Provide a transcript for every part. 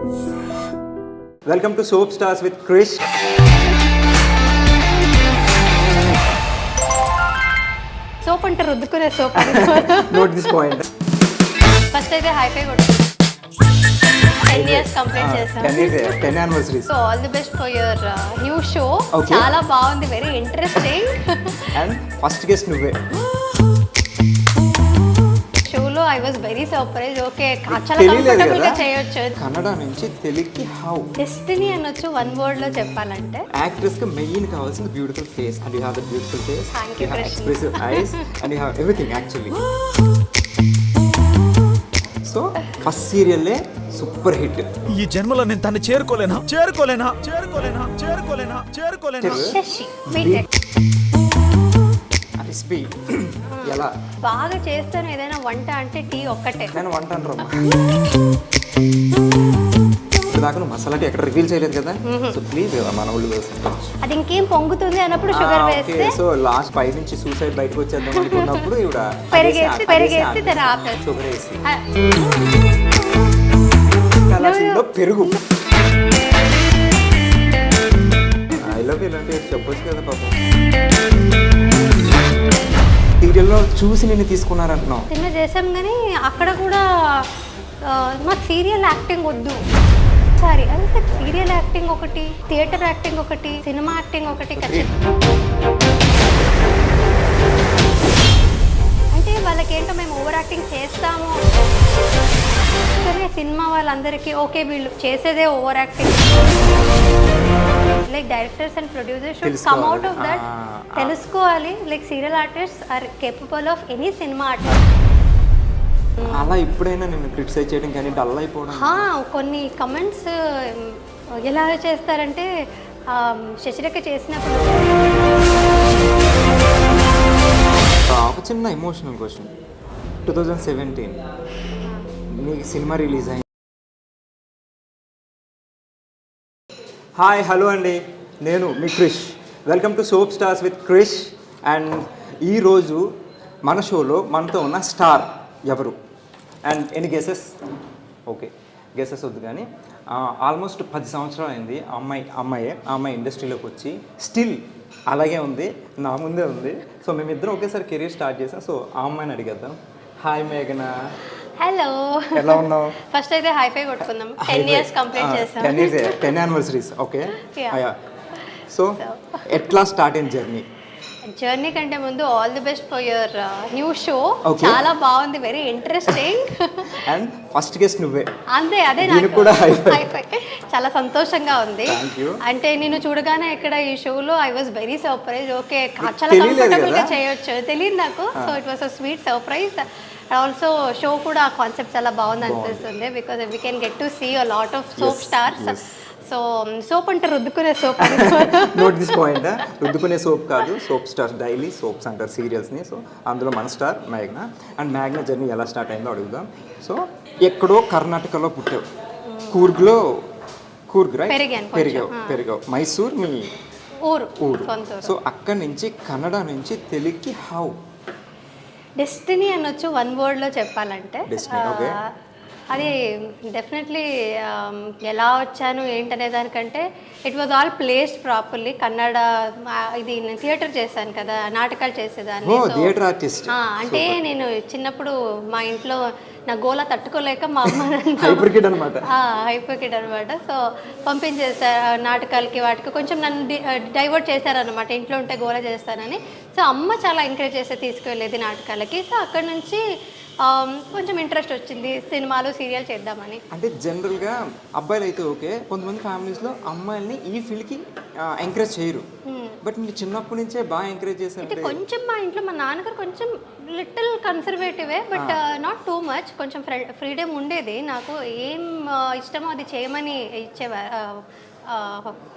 Welcome to Soap Stars with Krish. Soap అంటే రుద్దుకునే soap. Note this point. First అయితే high five కొట్టు. 10 years complete చేసాం. 10 anniversaries. So all the best for your new show. Okay. చాలా బాగుంది, very interesting. And first guest నువ్వే. షోలో I was very surprise. Okay, చాలా తెలియలేదు కంఫర్టబుల్ గా కదా? చేయొచ్చు. కన్నడ నుంచి తెలుగుకి హౌ డెస్టినీ అనొచ్చు వన్ వర్డ్ లో చెప్పాలంటే. యాక్ట్రెస్ కి మెయిన్ కావాల్సింది beautiful face and you have the beautiful face, Thank you, you have Krishna. Expressive eyes and you have everything actually. So first సీరియల్లే సూపర్ హిట్. ఈ జన్మలో నేను తను చేరుకోలేనా. శశి బీటెక్ రెసిపీ ఎలా బాగా చేస్తాను. ఏదైనా వంట అంటే టీ ఒక్కటే. నేను వంట అంటారు దాకా నువ్వు మసాలా టీ ఎక్కడ రివీల్ చేయలేదు కదా, సో ప్లీజ్ మన వాళ్ళు అది ఇంకేం పొంగుతుంది అన్నప్పుడు షుగర్ వేస్తే సో లాస్ట్ పై నుంచి సూసైడ్ బయటకు వచ్చేద్దాం అనుకున్నప్పుడు ఇవిడ పెరిగేసి దాన్ని ఆపేసి. షుగర్ వేసి కలాసీలో పెరుగు. ఐ లవ్ ఇలాంటి చెప్పొచ్చు కదా పాపం. సీరియల్లో చూసి నిన్ను తీసుకున్నారంటున్నావు. చిన్న చేసాం కానీ అక్కడ కూడా మాకు సీరియల్ యాక్టింగ్ వద్దు. సారీ, అంటే సీరియల్ యాక్టింగ్ ఒకటి, థియేటర్ యాక్టింగ్ ఒకటి, సినిమా యాక్టింగ్ ఒకటి. అంటే వాళ్ళకి ఏంటో మేము ఓవర్ యాక్టింగ్ చేస్తాము. సరే, సినిమా వాళ్ళందరికీ ఓకే వీళ్ళు చేసేదే over acting. Like directors and producers should come out of that. తెలుసుకోవాలి, like serial artist are capable of any cinema artist. అలా ఇప్పుడైనా నిన్ను క్రిటిసైజ్ చేయడం కానీ డల్ అయిపోవడం. కొన్ని కమెంట్స్ ఎలా చేస్తారంటే శశిరేఖ చేసినప్పుడు. ఒక చిన్న ఎమోషనల్ క్వశ్చన్. 2017 నీ సినిమా రిలీజ్ అయింది. హాయ్ హలో అండి, నేను మీ Krish. Welcome to soap stars with Krish. And ఈరోజు మన షోలో మనతో ఉన్న స్టార్ ఎవరు? And any guesses? Okay, guesses వద్దు కానీ ఆల్మోస్ట్ 10 సంవత్సరాలు అయింది ఆ అమ్మాయి ఇండస్ట్రీలోకి వచ్చి స్టిల్ అలాగే ఉంది, నా ముందే ఉంది. సో మేమిద్దరం ఒకేసారి కెరీర్ స్టార్ట్ చేసాం. సో ఆ అమ్మాయిని అడిగేద్దాం. హాయ్ మేఘనా. హలో, ఎలా ఉన్నావు? ఫస్ట్ అయితే హైఫై కొట్టుకుందాం. 10 years కంప్లీట్ చేసాం. 10 anniversaries. Okay, Yeah. సో ఎట్లా స్టార్ట్ అయిన జర్నీ కంటే ముందు all the best for your new show. Okay. చాలా బాగుంది, very interesting. And first guest నువ్వే. అదే దీనికి నాకు కూడా high five. high five. చాలా సంతోషంగా ఉంది. Thank you. అంటే నేను చూడగానే ఇక్కడ ఈ షోలో I was very surprise. Okay, చాలా తెలియలేదు కంఫర్టబుల్ గా కదా? చేయొచ్చు, తెలియదు నాకు. So it was a sweet surprise. Also show కూడా కాన్సెప్ట్ చాలా బాగుంది అనిపిస్తుంది. Because we can get to see a lot of soap stars. So soap అంటే రుద్దుకునే సోప్. Note this point. రుద్దుకునే సోప్ కాదు, సోప్ స్టార్స్, డైలీ సోప్స్ అంటారు సీరియల్స్ని. సో అందులో మన స్టార్ మేఘ్నా. అండ్ మేఘ్నా జర్నీ ఎలా స్టార్ట్ అయిందో అడుగుదాం. సో ఎక్కడో కర్ణాటకలో పుట్టావు, కూర్గ్ రైట్? పెరిగావు. మైసూర్ మీ ఊరు. సో అక్కడి నుంచి కన్నడ నుంచి తెలుగుకి హౌ? డెస్టినీ అనొచ్చు వన్ వర్డ్ లో చెప్పాలంటే. Destiny, okay. అది డెఫినెట్లీ ఎలా వచ్చాను ఏంటనే దానికంటే it was all placed properly. Kannada ఇది నేను థియేటర్ చేశాను కదా, నాటకాలు చేసేదాన్ని. Theatre artist. అంటే నేను చిన్నప్పుడు మా ఇంట్లో నా గోల తట్టుకోలేక మా అమ్మ హైపర్ కిడ్ అనమాట. సో పంపించేసారు నాటకాలకి, వాటికి కొంచెం నన్ను డైవర్ట్ చేశారనమాట. ఇంట్లో ఉంటే గోల చేస్తానని. సో అమ్మ చాలా ఎంకరేజ్ చేస్తే తీసుకువెళ్ళేది నాటకాలకి. సో అక్కడ నుంచి కొంచెం ఇంట్రెస్ట్ వచ్చింది సినిమాలు సీరియల్ చేద్దామని. అంటే జనరల్గా అబ్బాయిలు అయితే ఓకే, కొంతమంది ఫ్యామిలీస్లో అమ్మాయిల్ని ఈ ఫీల్డ్కి ఎంకరేజ్ చేయరు. బట్ మీరు చిన్నప్పటి నుంచే బాగా ఎంకరేజ్ చేశారు. అంటే కొంచెం మా ఇంట్లో మా నాన్నగారు కొంచెం లిటిల్ కన్సర్వేటివే, బట్ నాట్ టూ మచ్. కొంచెం ఫ్రీడమ్ ఉండేది. నాకు ఏం ఇష్టమో అది చేయమని ఇచ్చేవారు,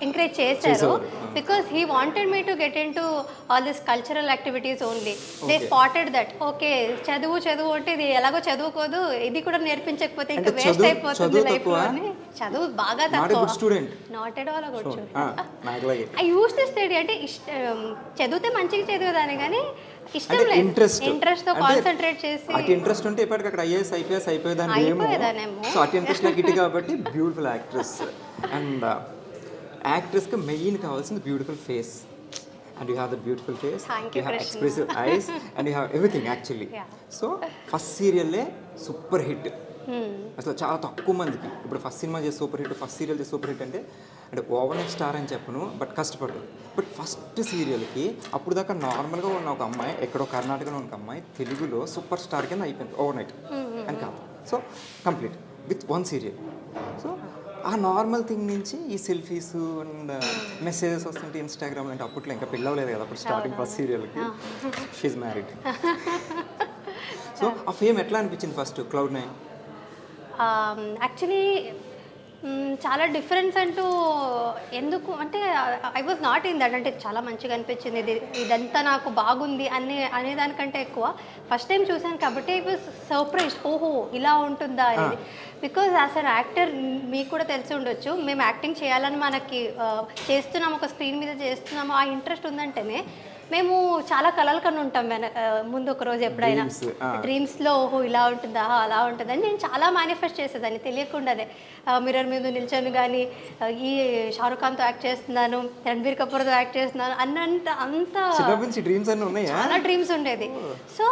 ఎంకరేజ్ చేశారు. Because he wanted me to get in to all this cultural activities only. They spotted that okay చదువు అంటే ఇది ఎలాగో చదువుకోదు, ఇది కూడా నేర్పించకపోతే ఇంకా వేస్ట్ అయిపోతుంది లైఫ్ లో అని. చదువు బాగా తక్కువ, not at all good student. I use to study. అంటే చదివితే మంచిగా చదివేదాన్ని కానీ ఇష్టం అంటే లేదు. ఇంట్రెస్ట్ ఇంట్రెస్ట్తో కాన్సన్ట్రేట్ చేసి అటు ఇంట్రెస్ట్ ఉంటే ఇప్పటికి అక్కడ ఐఏఎస్ ఐపీఎస్ అయిపోయేదాన్ని ఏమో. అయిపోయేదానేమో. సో అటు ఇంట్రెస్ట్ నాకు ఇటు కాబట్టి బ్యూటిఫుల్ యాక్ట్రెస్. అండ్ యాక్ట్రెస్కి మెయిన్ కావాల్సింది beautiful face. And you have the beautiful face, Thank you you, have Krishna. Expressive eyes and you have everything actually. Yeah. So first సీరియల్లే super hit. అసలు చాలా తక్కువ మందికి ఇప్పుడు ఫస్ట్ సినిమా చేసి super hit, first serial చేసి super hit అంటే over night star అని చెప్పను, బట్ కష్టపడ్డాడు. బట్ ఫస్ట్ సీరియల్కి అప్పుడు దాకా నార్మల్గా ఉన్న ఒక అమ్మాయి, ఎక్కడో కర్ణాటకలో ఉన్న ఒక అమ్మాయి తెలుగులో సూపర్ స్టార్ కింద అయిపోయింది ఓవర్ నైట్ అని కాదు. So complete with one serial. So ఆ నార్మల్ థింగ్ నుంచి ఈ సెల్ఫీస్ అండ్ మెసేజెస్ వస్తుంటే ఇన్స్టాగ్రామ్ అంటే అప్పట్లో ఇంకా పిల్లవలేదు కదా అప్పుడు స్టార్టింగ్ ఫస్ట్ సీరియల్కి. She married. సో ఆ ఫేమ్ ఎట్లా అనిపించింది ఫస్ట్ Cloud9? యాక్చువల్లీ చాలా డిఫరెన్స్ అంటూ ఎందుకు అంటే I was not in that. అంటే చాలా మంచిగా అనిపించింది, ఇదంతా నాకు బాగుంది అనేదానికంటే ఎక్కువ ఫస్ట్ టైం చూశాను కాబట్టి ఐ వాజ్ సర్ప్రైజ్డ్, ఓహో ఇలా ఉంటుందా అనేది. బికాజ్ యాజ్ అన్ యాక్టర్ మీకు కూడా తెలిసి ఉండొచ్చు, మేము యాక్టింగ్ చేయాలని మనకి చేస్తున్నాము, ఒక స్క్రీన్ మీద చేస్తున్నాము, ఆ ఇంట్రెస్ట్ ఉందంటేనే మేము చాలా కలలు కన్నా ఉంటాం ముందు ఒక రోజు ఎప్పుడైనా డ్రీమ్స్లో ఓహో ఇలా ఉంటుందా అలా ఉంటుందని నేను చాలా మేనిఫెస్ట్ చేసేదాన్ని తెలియకుండానే. మిర్రర్ మీద నిల్చొని కానీ ఈ షారుఖ్ ఖాన్తో యాక్ట్ చేస్తున్నాను, రణబీర్ కపూర్తో యాక్ట్ చేస్తున్నాను అంత చాలా డ్రీమ్స్ ఉండేది. సో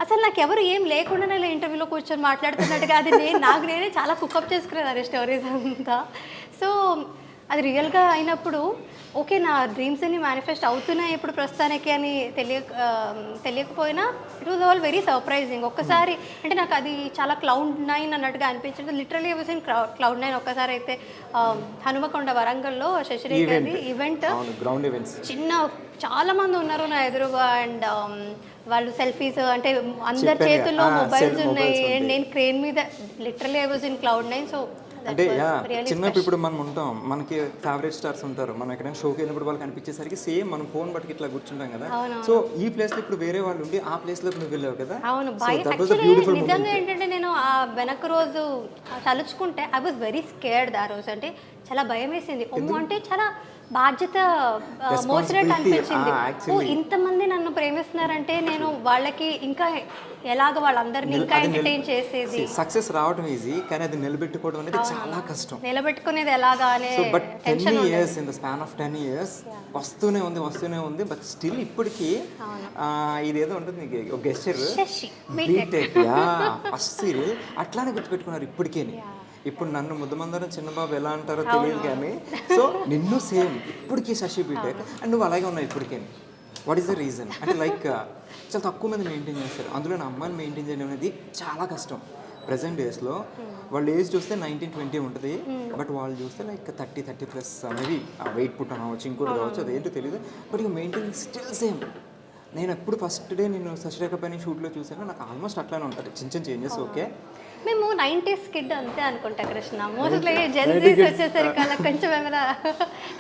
అసలు నాకు ఎవరు ఏం లేకుండానే ఇలా ఇంటర్వ్యూలో కూర్చొని మాట్లాడుతున్నట్టుగా అది నాకు నేనే చాలా కుకప్ చేసుకునేదాన్ని స్టోరీస్ అంతా. సో అది రియల్గా అయినప్పుడు ఓకే నా డ్రీమ్స్ అన్ని మేనిఫెస్ట్ అవుతున్నాయి ఇప్పుడు ప్రస్తుతానికి అని తెలియకపోయినా it was all very surprising. ఒక్కసారి అంటే నాకు అది చాలా Cloud9 అన్నట్టుగా అనిపించింది. Literally was in Cloud9. ఒక్కసారి అయితే హనుమకొండ వరంగల్లో శశిరేఖది ఈవెంట్, చిన్న చాలా మంది ఉన్నారు నా ఎదురుగా అండ్ వాళ్ళు సెల్ఫీస్ అంటే అందరి చేతుల్లో మొబైల్స్ ఉన్నాయి అండ్ నేను క్రేన్ మీద literally I was in Cloud9. So అంటే చిన్నప్పుడు ఇప్పుడు మనం ఉంటాం, మనకి ఫేవరెట్ స్టార్స్ ఉంటారు, మనం ఎక్కడైనా షోకి వెళ్ళినప్పుడు వాళ్ళకి అనిపించేసరికి సేమ్ మనం ఫోన్ బట్టి ఇట్లా కూర్చుంటాం కదా. సో ఈ ప్లేస్ లో ఇప్పుడు వేరే వాళ్ళు ఉండి ఆ ప్లేస్ లో నువ్వు వెళ్ళావు కదా. అవును, నిజంగా ఏంటంటే నేను ఆ వెనక రోజు తలుచుకుంటే ఐ వాజ్ వెరీ స్కేర్డ్. ఆ రోజు అంటే చాలా భయం వేసింది. అంటే చాలా బాధ్యత మోసినట్టు అనిపించింది. ఓ ఇంతమంది నన్ను ప్రేమిస్తున్నారంటే నేను వాళ్ళకి ఇంకా ఎలాగ వాళ్ళందరినీ ఇంకా ఎంటర్టైన్ చేసేది. సక్సెస్ రావడం ఈజీ కానీ అది నిలబెట్టుకోవడం అనేది చాలా కష్టం. నిలబెట్టుకునేది ఎలాగా అనే but 10 years in the span of 10 years వస్తూనే ఉంది. బట్ స్టిల్ ఇప్పటికీ ఇదేదో ఉంటుంది ఒక గెస్చర్ బీటెక్ ఫస్ట్ సీరియల్ అట్లానే గుర్తుపెట్టుకున్నారు ఇప్పటికే. ఇప్పుడు నన్ను ముద్దమందరం చిన్నబాబు ఎలా అంటారో తెలియదు కానీ సో నిన్ను సేమ్ ఇప్పటికీ శశి బీటెక్ అండ్ నువ్వు అలాగే ఉన్నావు ఇప్పటికే. What is the reason? అంటే లైక్ చాలా తక్కువ మంది మెయింటైన్ చేస్తారు, అందులో నా అమ్మాయిని మెయింటైన్ చేయడం అనేది చాలా కష్టం. ప్రజెంట్ డేస్లో వాళ్ళ ఏజ్ చూస్తే 19-20 ఉంటుంది, బట్ వాళ్ళు చూస్తే లైక్ 30+ అనేది వెయిట్ పుట్ అవ్వచ్చు, ఇంకోటి కావచ్చు, అదేంటో తెలియదు. బట్ ఇక మెయింటైన్ స్టిల్ సేమ్. నేను ఎప్పుడు ఫస్ట్ డే నేను శశిరేఖ పైన షూట్లో చూసాను, నాకు ఆల్మోస్ట్ అట్లానే ఉంటుంది, చిన్న చేంజెస్ ఓకే. మేము 90s కిడ్ అంతే అనుకుంటా కృష్ణ. మోస్ట్లీ జెన్జీస్ వచ్చేసరికి అలా కొంచెం ఏమైనా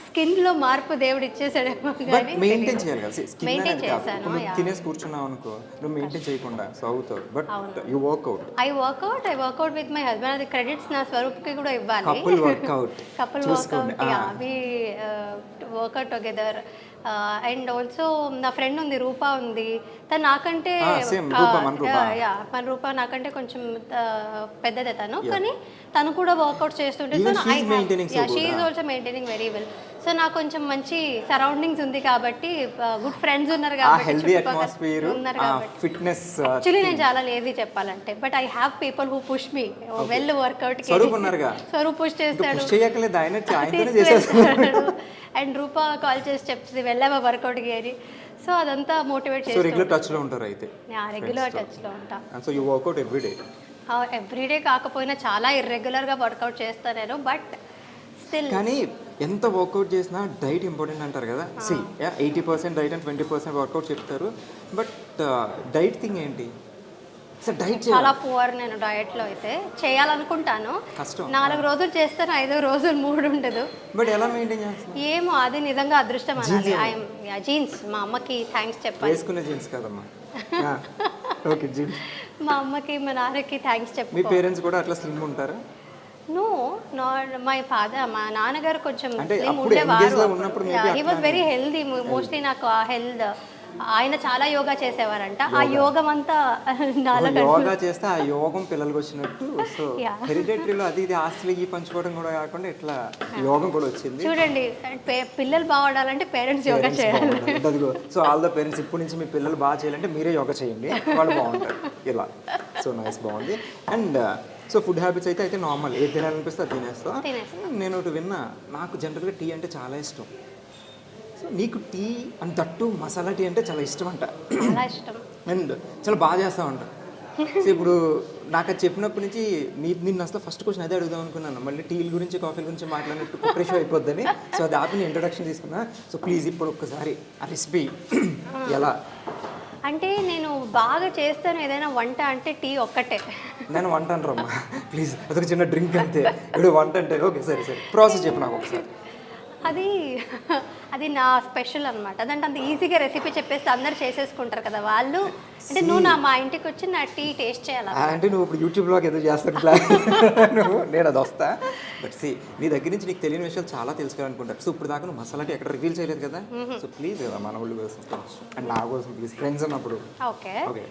స్కిన్లో మార్పు దేవుడు ఇచ్చేసాడేమో కానీ మెయింటైన్ చేయాలి కదా. మెయింటైన్ చేశాను. తినేసి కూర్చున్నావు అనుకో, నువ్వు మెయింటైన్ చేయకుండా సో అవుతావు. But you workout. I workout with my husband. అది క్రెడిట్స్ నా స్వరూప్కి కూడా ఇవ్వాలి. Couple workout we workout together. And also నా ఫ్రెండ్ ఉంది, రూపా ఉంది. తను నాకంటే మన రూపా నాకంటే కొంచెం పెద్దదే తను, కానీ తను కూడా వర్కౌట్ చేస్తుంటే she is also maintaining very well. So నాకు కొంచెం మంచి సరౌండింగ్స్ ఉంది కాబట్టి, గుడ్ ఫ్రెండ్స్ ఉన్నారు కాబట్టి, యాక్చువల్లీ నేను చాలా లేజీ చెప్పాలంటే, but I have people who push me well workout. Swaroop push చేస్తాడు అండ్ రూపా కాల్ చేసి చెప్తుంది వెళ్ళావా వర్కౌట్కి అని. సో అదంతా మోటివేట్ చేసి రెగ్యులర్ టచ్లో ఉంటారు అయితే. రెగ్యులర్ టచ్లో ఉంటా. So you workout everyday? Everyday కాకపోయినా చాలా ఇర్రెగ్యులర్గా వర్కౌట్ చేస్తాను నేను, బట్ స్టిల్. కానీ ఎంత వర్కౌట్ చేసినా డైట్ ఇంపార్టెంట్ అంటారు కదా. 80% డైట్ అండ్ 20% వర్కౌట్ చెప్తారు, బట్ డైట్ థింగ్ ఏంటి? చాలా పువర్ నేను డయట్లో అయితే. చేయాలనుకుంటాను, 4 రోజులు చేస్తాను, 5వ రోజులు మూడ్ ఉండదు. బట్ ఎలా మెయింటైన్ చేస్తాను ఏమో, అది నిజంగా అదృష్టం అనాలి. జీన్స్ మా అమ్మకి థ్యాంక్స్ చెప్పాలి. వేసుకునే జీన్స్ కదమ్మా. Okay jeans. మా అమ్మకి మా నాన్నకి థ్యాంక్స్ చెప్పాలి. మీ పేరెంట్స్ కూడా అట్లా స్లిమ్ ఉంటారా? నో, మై ఫాదర్, మా నాన్నగారు కొంచెం స్లిమ్ ఉండేవారు. He was very healthy. Mostly నాకు ఆ హెల్త్ ఆయన చాలా యోగా చేసేవారంట. ఆ యోగం అంతా నాలో యోగా చేస్తే ఆ యోగం పిల్లలకు వచ్చినట్టు. So Yeah. హెరిడేటరీలో అది ఇది ఆస్తులు ఈ పంచుకోవడం కూడా కాకుండా ఇట్లా యోగం కూడా వచ్చింది. చూడండి, పిల్లలు బాగుండాలంటే పేరెంట్స్ యోగా చేయాలి. అదిగో సో ఆల్ ద పేరెంట్స్ ఇప్పటి నుంచి మీ పిల్లలు బాగా చేయాలంటే మీరే యోగా చేయండి, వాళ్ళు బాగుంటారు ఇలా. సో నైస్, బాగుంది. అండ్ సో ఫుడ్ హ్యాబిట్స్ అయితే నార్మల్, ఏది తినాలనిపిస్తే అది తినేస్తా. నేను ఒకటి విన్నా, నాకు జనరల్గా టీ అంటే చాలా ఇష్టం. సో నీకు టీ అండ్ తట్టు మసాలా టీ అంటే చాలా ఇష్టం అంట. చాలా ఇష్టం అండ్ చాలా బాగా చేస్తామంట. సో ఇప్పుడు నాకు అది చెప్పినప్పటి నుంచి నిన్ను అసలు ఫస్ట్ క్వశ్చన్ అదే అడుగుదాం అనుకున్నాను, మళ్ళీ టీల గురించి కాఫీల గురించి మాట్లాడినట్టు కుక్కరేషో అయిపోద్దని. సో అది ఆపి ఇంట్రొడక్షన్ తీసుకున్నా. సో ప్లీజ్ ఇప్పుడు ఒక్కసారి ఆ రెసిపీ ఎలా. అంటే నేను బాగా చేస్తాను ఏదైనా వంట అంటే టీ ఒక్కటే. నేను వంట అంటారమ్మా ప్లీజ్, అదొక చిన్న డ్రింక్ అంతే. ఇప్పుడు వంట అంటే ఓకే సరే సరే, ప్రాసెస్ చెప్పు నాకు ఒకసారి. అది నా స్పెషల్ అనమాట. అదంటే అంత ఈజీగా రెసిపీ చెప్పేస్తే అందరు చేసేసుకుంటారు కదా వాళ్ళు. అంటే నువ్వు మా ఇంటికి వచ్చి నా టీ టేస్ట్ చేయాలి. అంటే నువ్వు ఇప్పుడు యూట్యూబ్లోకి ఏదో చేస్తాను ప్లాన్ నువ్వు, నేను అది వస్తా. బట్ సి నీ దగ్గర నుంచి నీకు తెలియని విషయాలు చాలా తెలుసుకోవాలనుకుంటారు. సో ఇప్పుడు దాకా నువ్వు మసాలా టీ ఎక్కడ రివీల్ చేయలేదు కదా. సో ప్లీజ్ కదా మన వాళ్ళు కోసం అండ్ నా కోసం ప్లీజ్, ఫ్రెండ్స్ అన్నప్పుడు. Okay okay.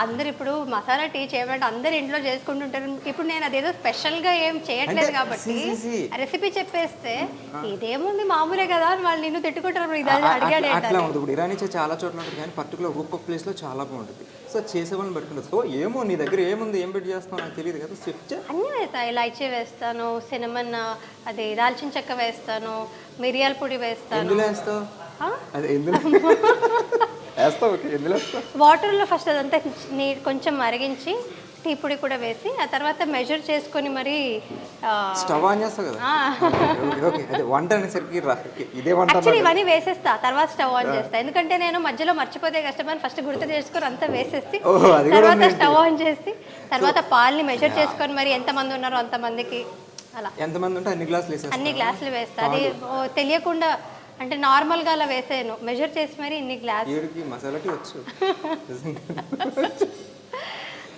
అందరు ఇప్పుడు మసాలా టీ చేయమంటే అందరు ఇంట్లో చేసుకుంటుంటారు. ఇప్పుడు నేను అదేదో స్పెషల్ గా ఏం చేయట్లేదు కాబట్టి రెసిపీ చెప్పేస్తే ఇదేముంది మామూలే కదా అని వాళ్ళు నిన్ను తిట్టుకుంటారు. అట్లా ఉండదు. ఇప్పుడు ఇరానీ చాలా చోట్ల ఉంటుంది కానీ పర్టికులర్ ఒక్కొక్క ప్లేస్ లో చాలా బాగుంటుంది. సో చేసే వాళ్ళని పెట్టుకుంటుంది. సో ఏమో నీ దగ్గర ఏముంది, ఏం పెట్టి చేస్తావు నాకు తెలియదు కదా. చెప్తే అన్నీ వేస్తాను. ఇలాచీ వేస్తాను, సినమన్, అది దాల్చిన చెక్క వేస్తాను, మిరియాల పొడి వేస్తాను. ఎందులో వేస్తావు? అదే ఎందులో వేస్తావు? ఓకే, ఎందులో వేస్తావు? వాటర్లో ఫస్ట్ అదంతా కొంచెం మరిగించి టీ పొడి కూడా వేసి ఆ తర్వాత మెజర్ చేసుకొని మరి స్టవ్ ఆన్ చేస్తావు కదా. ఓకే, అదే వంట అనేసరికి ఇదే వంట. యాక్చువల్లీ ఇవన్నీ వేసేస్తా, తర్వాత స్టవ్ ఆన్ చేస్తా. ఎందుకంటే నేను మధ్యలో మర్చిపోతే కష్టమని ఫస్ట్ గుర్తు చేసుకొని అంతా వేసేసి తర్వాత స్టవ్ ఆన్ చేసి తర్వాత పాలని మెజర్ చేసుకొని మరి ఎంతమంది ఉన్నారో అంతమందికి అలా. ఎంతమంది ఉంటే అన్ని గ్లాసులు వేస్తా. అది తెలియకుండా అంటే నార్మల్గా అలా వేసాను, మెజర్ చేసి మరి ఇన్ని గ్లాస్ మసాలా టీ వచ్చు.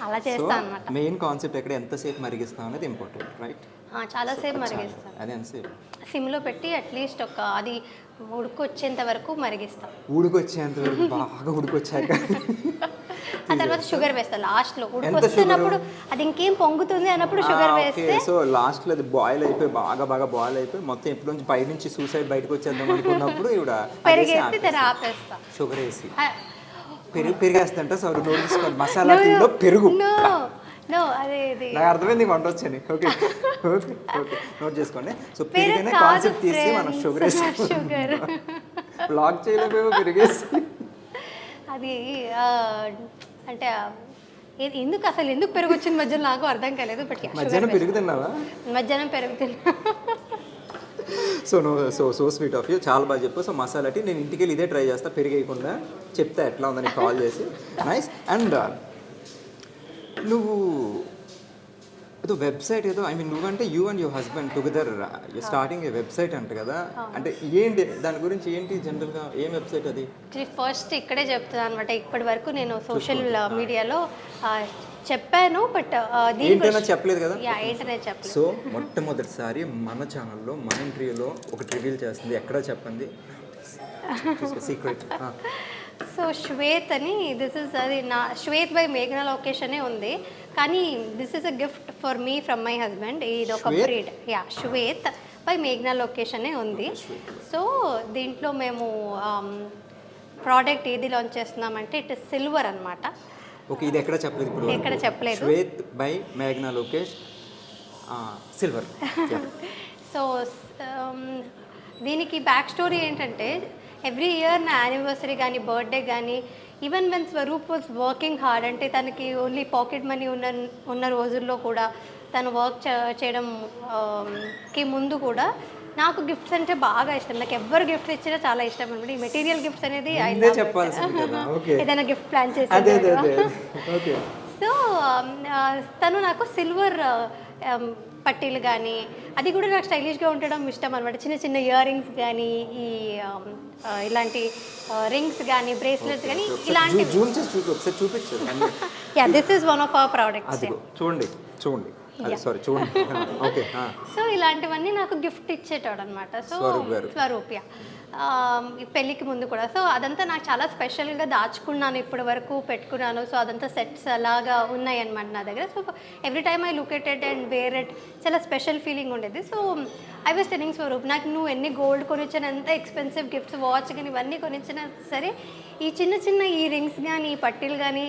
అలా చేస్తాను అన్నమాట. మెయిన్ కాన్సెప్ట్ ఎక్కడ ఎంతసేపు మరిగిస్తాం అనేది ఇంపార్టెంట్, రైట్? చాలాసేపు మరిగిస్తాను. అదే ఎంతసేపు సిమ్లో పెట్టి అట్లీస్ట్ అది ఉడుకొచ్చేంత వరకు మరిగిస్తాం. ఉడుకొచ్చేంత వరకు బాగా ఉడుకొచ్చాక ఆ తర్వాత షుగర్ వేస్తా లాస్ట్లో. ఉడుకొస్తున్నప్పుడు అది ఇంకేం పొంగుతుంది అన్నప్పుడు షుగర్ వేస్తే. సో లాస్ట్లో అది బాయిల్ అయిపోయి బాగా బాయిల్ అయిపోయి మొత్తం ఎప్పుడు నుంచి బయట నుంచి సూసైడ్ బయటకు వచ్చేద్దాం అనుకున్నప్పుడు ఇవిడ పెరిగేసి ఆపేస్తా. షుగర్ వేసి పెరిగేస్తంట. సో మసాలా టీలో పెరుగు. నాకు అర్థమైంది వంట వచ్చని. ఓకే ఓకే ఓకే, నోట్ చేసుకోండి. సో పెరిగిన కాన్సెప్ట్ తీసి మనం షుగర్ వేసి బ్లాక్ చేయలేకపోయాము పెరిగేసి. అది అంటే ఎందుకు పెరుగు వచ్చింది మధ్యలో నాకు అర్థం కాలేదు. బట్ మధ్యాహ్నం పెరుగుతున్నావా? మధ్యాహ్నం పెరుగుతున్నా. సో స్వీట్ ఆఫ్ యూ, చాలా బాగా చెప్పు. సో మసాలా టీ నేను ఇంటికి వెళ్ళి ఇదే ట్రై చేస్తా, పెరిగేయకుండా చెప్తా ఎట్లా ఉందని కాల్ చేసి. నైస్. అండ్ నువ్వు ఏదో వెబ్సైట్ ఏదో, ఐ మీన్ నువ్వంటే you and your husband together starting A website అంట కదా. అంటే ఏంటి దాని గురించి, ఏంటి జనరల్గా ఏం వెబ్సైట్ అది? ఫస్ట్ ఇక్కడే చెప్తున్నాను అనమాట. ఇప్పటి వరకు నేను సోషల్ మీడియాలో చెప్పాను, బట్ ఏంటైనా చెప్పలేదు కదా. ఏంటనే చెప్పలేదు. సో మొట్టమొదటిసారి మన ఛానల్లో మన ఇంటర్వ్యూలో ఒకటి రివీల్ చేస్తుంది. ఎక్కడ చెప్పండి, సీక్రెట్. సో శ్వేత్ అని, దిస్ ఇస్ అది నా శ్వేత్ బై మేఘనా లోకేష్ అనే ఉంది, కానీ this is a gift for me from my husband. ఇది ఒక బ్రీడ్. శ్వేత్ బై మేఘనా లోకేష్ అనే ఉంది. సో దీంట్లో మేము ప్రోడక్ట్ ఏది లాంచ్ చేస్తున్నామంటే ఇట్ ఇస్ సిల్వర్ అనమాట. ఓకే, ఇది ఎక్కడ చెప్పలేదు ఇప్పుడు? ఎక్కడ చెప్పలేదు. శ్వేత్ బై మేఘనా లోకేష్ సిల్వర్. సో దీనికి బ్యాక్ స్టోరీ ఏంటంటే, ఎవ్రీ ఇయర్ నా యానివర్సరీ కానీ బర్త్డే కానీ, even when Swaroop was working hard, అంటే తనకి ఓన్లీ పాకెట్ మనీ ఉన్న రోజుల్లో కూడా తను వర్క్ చేయడంకి ముందు కూడా నాకు గిఫ్ట్స్ అంటే బాగా ఇష్టం. నాకు ఎవరు గిఫ్ట్స్ ఇచ్చినా చాలా ఇష్టం అనమాట. ఈ మెటీరియల్ గిఫ్ట్స్ అనేది ఏదైనా గిఫ్ట్ ప్లాన్ చేసి. సో తను నాకు సిల్వర్ పట్టీలు కానీ, అది కూడా నాకు స్టైలిష్గా ఉండడం ఇష్టం అనమాట. చిన్న చిన్న ఇయర్ రింగ్స్ కానీ, ఈ ఇలాంటి రింగ్స్ కానీ, బ్రేస్లెట్స్ కానీ, ఇలాంటివి. చూపించండి. This is one of our products. చూడండి చూడండి, అదే సారీ చూడండి ఓకే సో ఇలాంటివన్నీ నాకు గిఫ్ట్ ఇచ్చేటాడు అనమాట. సో స్వరూప్ గారు. స్వరూప్య ఈ పెళ్ళికి ముందు కూడా. సో అదంతా నాకు చాలా స్పెషల్గా దాచుకున్నాను, ఇప్పటి వరకు పెట్టుకున్నాను. సో అదంతా సెట్స్ అలాగా ఉన్నాయి అనమాట నా దగ్గర. So every time I look at it and wear it, చాలా స్పెషల్ ఫీలింగ్ ఉండేది. So I was telling Swaroop, నాకు నువ్వు ఎన్ని గోల్డ్ కొనిచ్చిన, ఎంత ఎక్స్పెన్సివ్ గిఫ్ట్స్, వాచ్ కానీ ఇవన్నీ కొనిచ్చినా సరే, ఈ చిన్న చిన్న ఈ రింగ్స్ కానీ ఈ పట్టీలు కానీ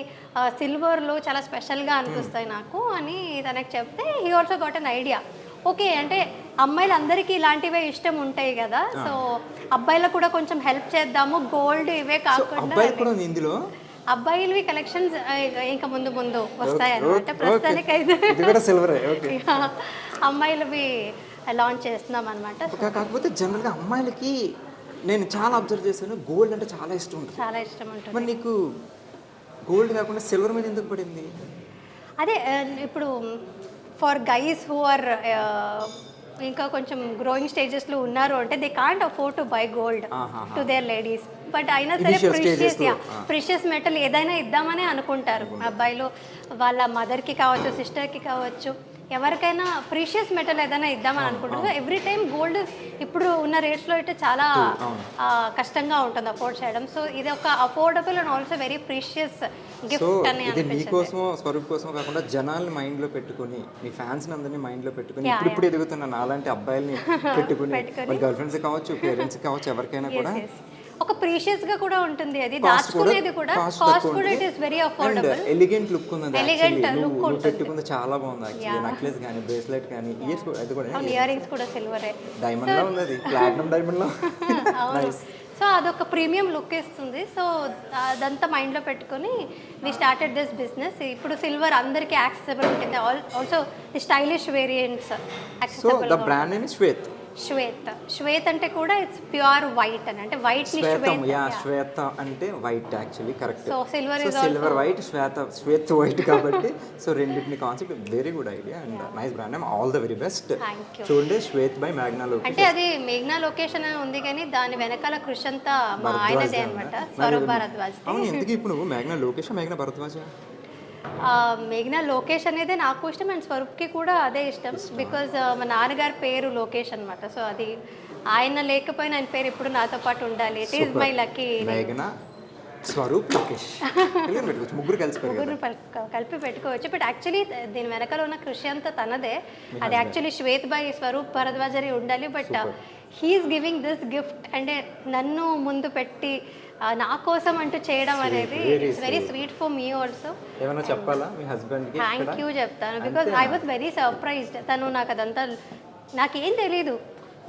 సిల్వర్లో చాలా స్పెషల్గా అనిపిస్తాయి నాకు అని తనకు చెప్తే he also got an idea. Okay, అంటే అమ్మాయిలందరికీ ఇలాంటివే ఇష్టం ఉంటాయి కదా, సో అబ్బాయిలకు కూడా కొంచెం హెల్ప్ చేద్దాము, గోల్డ్ ఇవే కాకుండా ఇందులో అబ్బాయిలవి కలెక్షన్స్ ఇంకా ముందు ముందు వస్తాయి అనమాట. ప్రస్తుతానికి అయితే అమ్మాయిలవి లాంచ్ చేస్తున్నాం అనమాట. కాకపోతే జనరల్గా అమ్మాయిలకి నేను చాలా అబ్జర్వ్ చేశాను, గోల్డ్ అంటే చాలా ఇష్టం ఉంటుంది. చాలా ఇష్టం ఉంటుంది. మరి నీకు గోల్డ్ కాకుండా సిల్వర్ మీద ఎందుకు పడింది? అదే ఇప్పుడు ఫర్ గైస్ హూ ఆర్ ఇంకా కొంచెం గ్రోయింగ్ స్టేజెస్లో ఉన్నారు అంటే they can't afford to buy gold to their ladies. But అయినా సరే ప్రిషియస్ మెటల్ ఏదైనా ఇద్దామని అనుకుంటారు అబ్బాయిలు, వాళ్ళ మదర్కి కావచ్చు, సిస్టర్కి కావచ్చు, ఎవరికైనా ప్రీషియస్ మెటల్ ఏదైనా ఇద్దామని అనుకుంటారు. ఎవ్రీ టైం గోల్డ్ ఇప్పుడు ఉన్న రేట్స్లో అయితే చాలా కష్టంగా ఉంటుంది అఫోర్డ్ చేయడం. సో ఇది ఒక affordable and also very precious gift అని ఇది నీకోసం స్వరూప్ కోసం కాకుండా జనాల్ని మైండ్లో పెట్టుకుని, మీ ఫ్యాన్స్ అందరినీ మైండ్లో పెట్టుకుని ఇప్పుడు ఎదుగుతున్న అలాంటి అబ్బాయిల్ని పెట్టుకుని, గర్ల్ ఫ్రెండ్స్ కావచ్చు, పేరెంట్స్ కావచ్చు, ఎవరికైనా కూడా ఒక ప్రీషియస్ గా కూడా ఉంటుంది. అది దాచుకునేది కూడా కాస్ట్ కూడా it is very affordable. Elegant look ఉంది, ఎలిగెంట్ లుక్ ఉంటుంది. పెట్టుకుంది చాలా బాగుంది యాక్చువల్లీ. నెక్లెస్ గాని, బ్రేస్లెట్ గాని, ఇయర్స్ అది కూడా ఇయర్ రింగ్స్ కూడా సిల్వరే, డైమండ్ లో ఉంది, అది ప్లాటినం డైమండ్ లో. నైస్. సో అదొక ప్రీమియం లుక్ ఇస్తుంది. సో అదంతా మైండ్లో పెట్టుకొని వి స్టార్టెడ్ దిస్ బిజినెస్. ఇప్పుడు సిల్వర్ అందరికీ యాక్సెసిబుల్ ఉంటుంది, also the stylish variants accessible. The brand name is Shwet. Shwet అంటే కూడా ఇట్స్ ప్యూర్ వైట్ అని, అంటే వైట్ ని శ్వేత అంటే white actually correct. So silver white, Shweta white కాబట్టి సో రెండింటిని concept very good idea and nice brand name. All the very best. చూడండి, Shwet by మేఘ్నా location. అంటే అది మేఘ్నా లొకేషన్ అని ఉంది కానీ దాని వెనకాల కృషి అంతా మా ఆయనదే అనమాట, స్వరూప్ భరద్వాజ్. అవును, ఎందుకు ఇప్పుడు నువ్వు మేఘ్నా లొకేషన్, మేఘ్నా భరద్వాజ్? మేఘ్నా లోకేష్ అనేది నాకు ఇష్టం అండ్ స్వరూప్కి కూడా అదే ఇష్టం. బికాజ్ మా నాన్నగారి పేరు లోకేష్ అనమాట. సో అది ఆయన లేకపోయినా ఆయన పేరు ఇప్పుడు నాతో పాటు ఉండాలి. It is my lucky. మేఘ్నా, స్వరూప్, లోకేష్ ముగ్గురు కలిపి పెట్టుకోవచ్చు. బట్ యాక్చువల్లీ దీని వెనకాల ఉన్న కృషి అంతా తనదే. అది యాక్చువల్లీ శ్వేత్ బై స్వరూప్ భరద్వాజరి ఉండాలి. But he's giving this gift, అంటే నన్ను ముందు పెట్టి నా కోసం అంటూ చేయడం అనేది it's very sweet for me also. ఏమైనా చెప్పాలా మీ హస్బెండ్ కి? థ్యాంక్ యూ చెప్తాను, because I was very surprised. తను నాకు అదంతా నాకేం తెలీదు.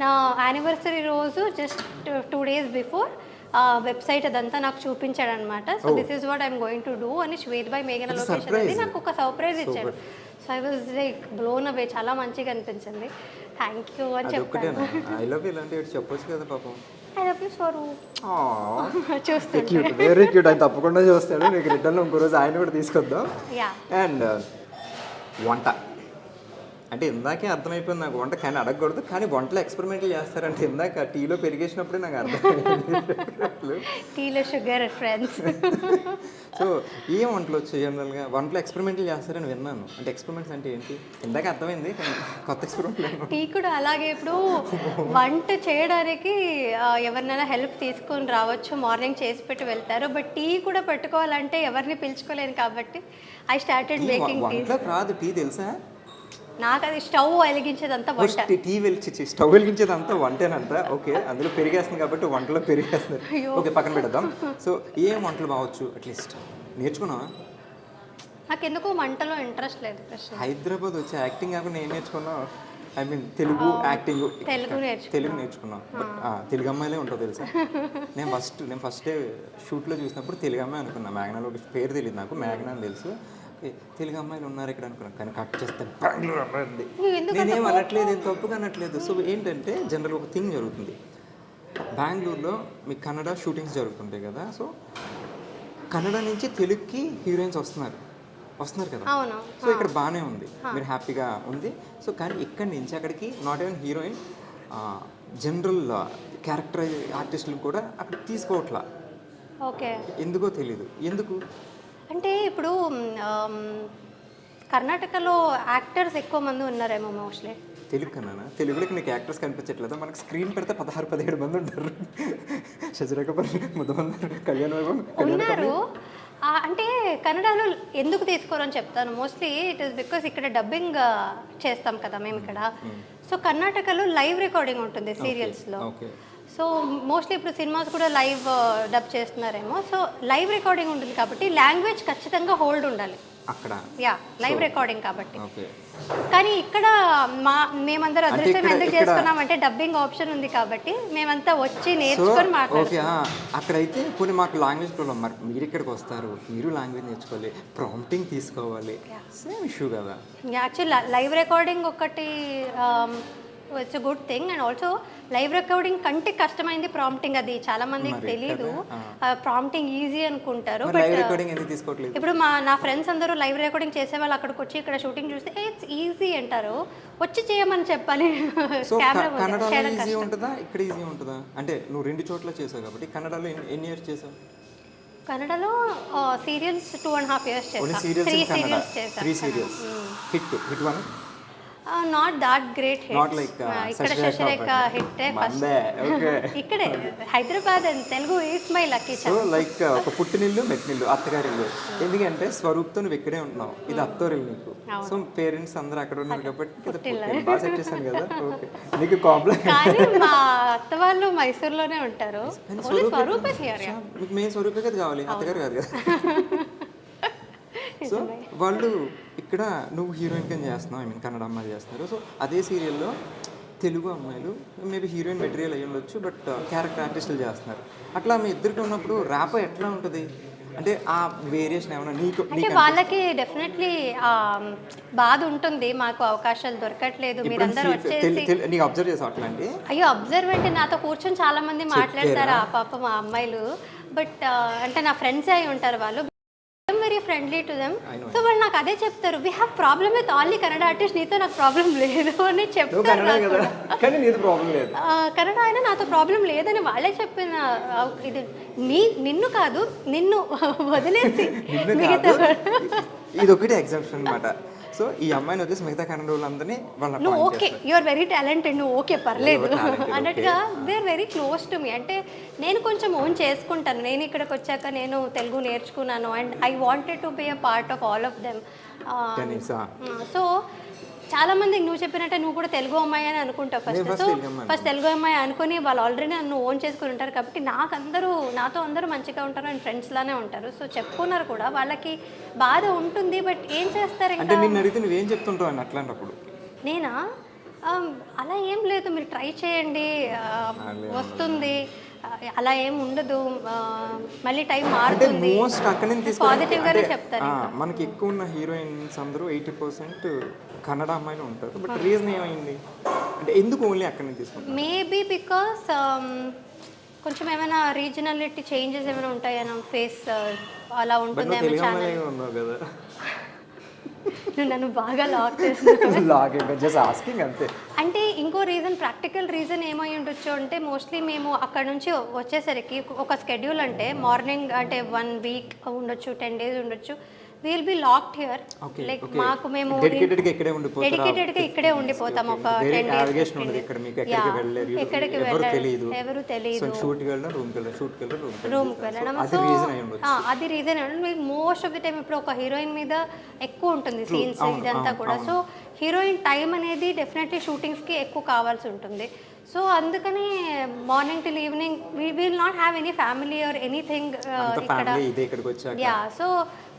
నా యానివర్సరీ రోజు జస్ట్ 2 days బిఫోర్ వెబ్సైట్ అదంతా నాకు చూపించాడు అనమాట. So this is what I'm going to do అని శ్వేత్ బై మేఘనా లొకేషన్ అనేది నాకు ఒక సర్ప్రైజ్ ఇచ్చాడు. So I was like blown away, చాలా మంచిగా అనిపించింది. థ్యాంక్ యూ అని చెప్పాను. ఐ లవ్ యూ ఇలాంటివి చెప్పొచ్చు కదా పాపం. I love you Swaroop. చూస్తాను, వెరీ క్యూట్. ఆయన తప్పకుండా చూస్తాడు. మీకు రిటర్న్ ఇంకో రోజు ఆయన కూడా తీసుకొద్దాం. అండ్ వంట అంటే ఇందాకే అర్థమైపోయింది నాకు, వంట కానీ అడగకూడదు, కానీ వంటలో ఎక్స్పెరిమెంట్లు చేస్తారంటే ఇందాక టీలో పెరిగేసినప్పుడే నాకు అర్థమైంది. టీలో షుగర్ ఫ్రెండ్స్. సో ఏం వంటలు వచ్చాయి జనరల్గా? వంటలో ఎక్స్పెరిమెంట్లు చేస్తారని విన్నాను. అంటే ఎక్స్పెరిమెంట్స్ అంటే ఏంటి ఇందాక అర్థమైంది, కానీ కొత్త ఎక్స్పెరిమెంట్. టీ కూడా అలాగే. ఇప్పుడు వంట చేయడానికి ఎవరినైనా హెల్ప్ తీసుకొని రావచ్చు, మార్నింగ్ చేసి పెట్టి వెళ్తారు. బట్ టీ కూడా పెట్టుకోవాలంటే ఎవరిని పిలుచుకోలేను కాబట్టి ఐ స్టార్టెడ్ మేకింగ్ టీ. రాదు టీ తెలుసా నాకు? అది స్టవ్ వెలిగించేదంతా వంట. టీ స్టవ్ వెలిగించేదంతా వంటేనంట. ఓకే, అందులో పెరిగేస్తుంది కాబట్టి వంటలో పెరిగేస్తుంది. ఓకే, పక్కన పెడదాం. సో ఏం వంటలు బావచ్చు అట్లీస్ట్ నేర్చుకున్నావా? నాకు ఎందుకో వంటలో ఇంట్రెస్ట్ లేదు. హైదరాబాద్ వచ్చి యాక్టింగ్ కాకుండా ఏం నేర్చుకున్నావు? I mean Telugu acting, Telugu నేర్చుకున్నాం. బట్ తెలుగు అమ్మాయిలే ఉంటావు తెలుసా. నేను ఫస్ట్ షూట్లో చూసినప్పుడు తెలుగు అమ్మాయి అనుకున్నా. మేఘనా లొకేషన్ పేరు తెలియదు నాకు, మేఘనా అని తెలుసు. తెలుగు అమ్మాయిలు ఉన్నారు ఇక్కడ అనుకున్నాను, కానీ కట్ చేస్తే బెంగళూరు అమ్మాయి. నేనేం అనట్లేదు, ఏం తప్పుగా అనట్లేదు. సో ఏంటంటే జనరల్ ఒక థింగ్ జరుగుతుంది బెంగళూరులో, మీకు కన్నడ షూటింగ్స్ జరుగుతుంటాయి కదా. సో కన్నడ నుంచి తెలుగుకి హీరోయిన్స్ వస్తున్నారు కదా. సో ఇక్కడ బాగానే ఉంది, మీరు హ్యాపీగా ఉంది. సో కానీ ఇక్కడి నుంచి అక్కడికి not even heroine, general character ఆర్టిస్టులు కూడా అక్కడ తీసుకోవట్లా. ఓకే, ఎందుకో తెలీదు. ఎందుకు అంటే ఇప్పుడు కర్ణాటకలో యాక్టర్స్ ఎక్కువ మంది ఉన్నారేమో మోస్ట్లీ. తెలుగు కన్నా తెలుగులోకి నీకు యాక్టర్స్ కనిపించట్లేదా? మనకి స్క్రీన్ పెడితే 16-17 మంది ఉంటారు. శశిరేఖపర్, ముద్దమందర్, కళ్యాణ్ వైభవ్, ఉన్నారు. అంటే కన్నడలో ఎందుకు తీసుకోరని చెప్తాను. మోస్ట్లీ ఇట్ ఈస్ బికాస్ ఇక్కడ డబ్బింగ్ చేస్తాం కదా మేము ఇక్కడ. సో కర్ణాటకలో లైవ్ రికార్డింగ్ ఉంటుంది సీరియల్స్లో. సో మోస్ట్లీ ఇప్పుడు సినిమాస్ కూడా లైవ్ డబ్ చేస్తున్నారేమో. సో లైవ్ రికార్డింగ్ ఉంటుంది కాబట్టి లాంగ్వేజ్ ఖచ్చితంగా హోల్డ్ ఉండాలి అక్కడ. యా, లైవ్ రికార్డింగ్ కాబట్టి. కానీ ఇక్కడ మేమందరూ అదృష్టం ఎందుకు చేసుకున్నామంటే డబ్బింగ్ ఆప్షన్ ఉంది కాబట్టి మేమంతా వచ్చి నేర్చుకొని మాట్లాడుతున్నాం. అక్కడైతే కొన్ని మాకు లాంగ్వేజ్ ప్రాబ్లం. మరి మీరు ఇక్కడికి వస్తారు, మీరు లాంగ్వేజ్ నేర్చుకోవాలి, ప్రాంప్టింగ్ తీసుకోవాలి, సేమ్ ఇష్యూ కదా. యాక్చువల్లీ లైవ్ రికార్డింగ్ ఒకటి it's good thing. And also live recording కంటే కష్టమైంది ప్రాంప్టింగ్. అది చాలా మందికి తెలియదు. ప్రాంప్టింగ్ ఈజీ అనుకుంటారు. బట్ ఇప్పుడు నా ఫ్రెండ్స్ అందరూ లైవ్ రికార్డింగ్ చేసే వాళ్ళు అక్కడికి వచ్చి ఇక్కడ షూటింగ్ చూస్తే ఇట్స్ ఈజీ అంటారు. వచ్చి చేయమని చెప్పాలి. ఈజీ ఉంటుందా ఇక్కడ ఈజీ ఉంటుందా? అంటే నువ్వు 2 చోట్ల చేసావు కాబట్టి కన్నడలో ఎన్ని ఇయర్స్ చేసావు? కన్నడలో సీరియల్స్ 2.5 years చేసాను. 3 serials చేసాను. 3 serials. Hit one. Not that great hit. Not like ఇక్కడ శశిరేఖ హిట్ ఫస్ట్. ఇక్కడే Hyderabad and Telugu is my lucky so like ఒక పుట్టినిల్లు మెట్టినిల్లు అత్తగారిల్లు. ఎందుకంటే స్వరూప్తో నువ్వు ఇక్కడే ఉంటున్నావు, ఇది అత్తోరిల్లు నీకు. సో పేరెంట్స్ అందరూ అక్కడ ఉన్నారు కాబట్టి బాగా సెట్ చేశాను కదా. ఓకే, నీకు కాంప్లెక్స్. కానీ మా అత్త వాళ్ళు మైసూర్లోనే ఉంటారు. స్వరూపే హియర్. మీకు మెయిన్ స్వరూపే కదా కావాలి, అత్తగారు కాదు కదా. సో వాళ్ళు ఇక్కడ నువ్వు హీరోయిన్ కింద చేస్తున్నావు, ఐ మీన్ కన్నడ అమ్మాయిలు చేస్తున్నారు. సో అదే సీరియల్లో తెలుగు అమ్మాయిలు మేబీ హీరోయిన్ మెటీరియల్ అయ్యి ఉండొచ్చు, బట్ క్యారెక్టర్ ఆర్టిస్టులు చేస్తున్నారు. అట్లా మీ ఇద్దరికి ఉన్నప్పుడు ర్యాప్ ఎట్లా ఉంటుంది? అంటే ఆ వేరియేషన్ ఏమైనా నీకు? అంటే వాళ్ళకి డెఫినెట్లీ బాధ ఉంటుంది, మాకు అవకాశాలు దొరకట్లేదు, మీరందరూ వచ్చేసి. నీకు అబ్జర్వ్ చేసావు అట్లా? అంటే అయ్యో అబ్జర్వ్ అంటే నాతో కూర్చొని చాలా మంది మాట్లాడతారు ఆ పాప మా అమ్మాయిలు. బట్ అంటే నా ఫ్రెండ్స్ అయి ఉంటారు వాళ్ళు, very friendly to them. So వాళ్ళు నాకు అదే చెప్తారు, we have problem with only Kannada artist, నీతో నాకు ప్రాబ్లం లేదు అని చెప్తారు. కన్నడ అయినా నాతో ప్రాబ్లం లేదని వాళ్ళే చెప్పిన. ఇది నిన్ను కాదు, నిన్ను వదిలేసి ఇది ఒకటి ఎగ్జాంపుల్ అనమాట. సో ఈ అమ్మాయిని వచ్చేసి మిగతా కన్నడ వాళ్ళందరినీ నువ్వు okay, you are very talented, నువ్వు ఓకే పర్లేదు అన్నట్టుగా they are very close to me. అంటే నేను కొంచెం ఓన్ చేసుకుంటాను. నేను ఇక్కడికి వచ్చాక నేను తెలుగు నేర్చుకున్నాను and I wanted to be a part of all of them. So చాలా మందికి నువ్వు చెప్పినట్టే నువ్వు కూడా తెలుగు అమ్మాయి అని అనుకుంటావు ఫస్ట్. సో ఫస్ట్ తెలుగు అమ్మాయి అనుకుని వాళ్ళు ఆల్రెడీ నన్ను ఓన్ చేసుకుని ఉంటారు కాబట్టి నాతో అందరూ మంచిగా ఉంటారు అండ్ ఫ్రెండ్స్ లానే ఉంటారు. సో చెప్పుకున్నారు కూడా, వాళ్ళకి బాధ ఉంటుంది. బట్ ఏం చేస్తారు ఇంకా? నువ్వేం చెప్తుంటావు అని అట్లాంటప్పుడు? నేనా అలా ఏం లేదు, మీరు ట్రై చేయండి, వస్తుంది, అలా ఏం ఉండదు, మళ్ళీ టైం మారుతుంది, పాజిటివ్గానే చెప్తాను. మనకి ఎక్కువ ఉన్న హీరోయిన్స్ అందరూ 80% కన్నడ అమ్మాయిలు ఉంటారు. బట్ రీజన్ ఏమైంది అంటే ఎందుకు ఓన్లీ అక్కడ నుంచి తీసుకుంటారు? మేబీ బికాస్ కొంచెం ఏమైనా రీజనాలిటీ చేంజెస్ ఏమైనా ఉంటాయన్నా, ఫేస్ అలా ఉంటుంది. నువ్వు నన్ను బాగా లాక్ చేస్తున్నావు. అంటే ఇంకో రీజన్, ప్రాక్టికల్ రీజన్ ఏమై ఉండొచ్చు అంటే మోస్ట్లీ మేము అక్కడ నుంచి వచ్చేసరికి ఒక స్కెడ్యూల్ అంటే మార్నింగ్ అంటే 1 week ఉండొచ్చు, 10 days ఉండొచ్చు. Will be locked here. Like మాకు మేము డెడికేటెడ్గా ఇక్కడే ఉండిపోతాం ఒక 10 days. ఎక్కడికి వెళ్ళలేదు, ఎవరు తెలియదు, రూమ్కి వెళ్ళడం. సో అది reason. Most of the time ఇప్పుడు ఒక హీరోయిన్ మీద ఎక్కువ ఉంటుంది సీన్స్ ఇదంతా కూడా. సో హీరోయిన్ టైం అనేది డెఫినెట్లీ షూటింగ్స్కి ఎక్కువ కావాల్సి ఉంటుంది. సో అందుకని morning till evening we will not have any family or anything ఇక్కడ. యా, సో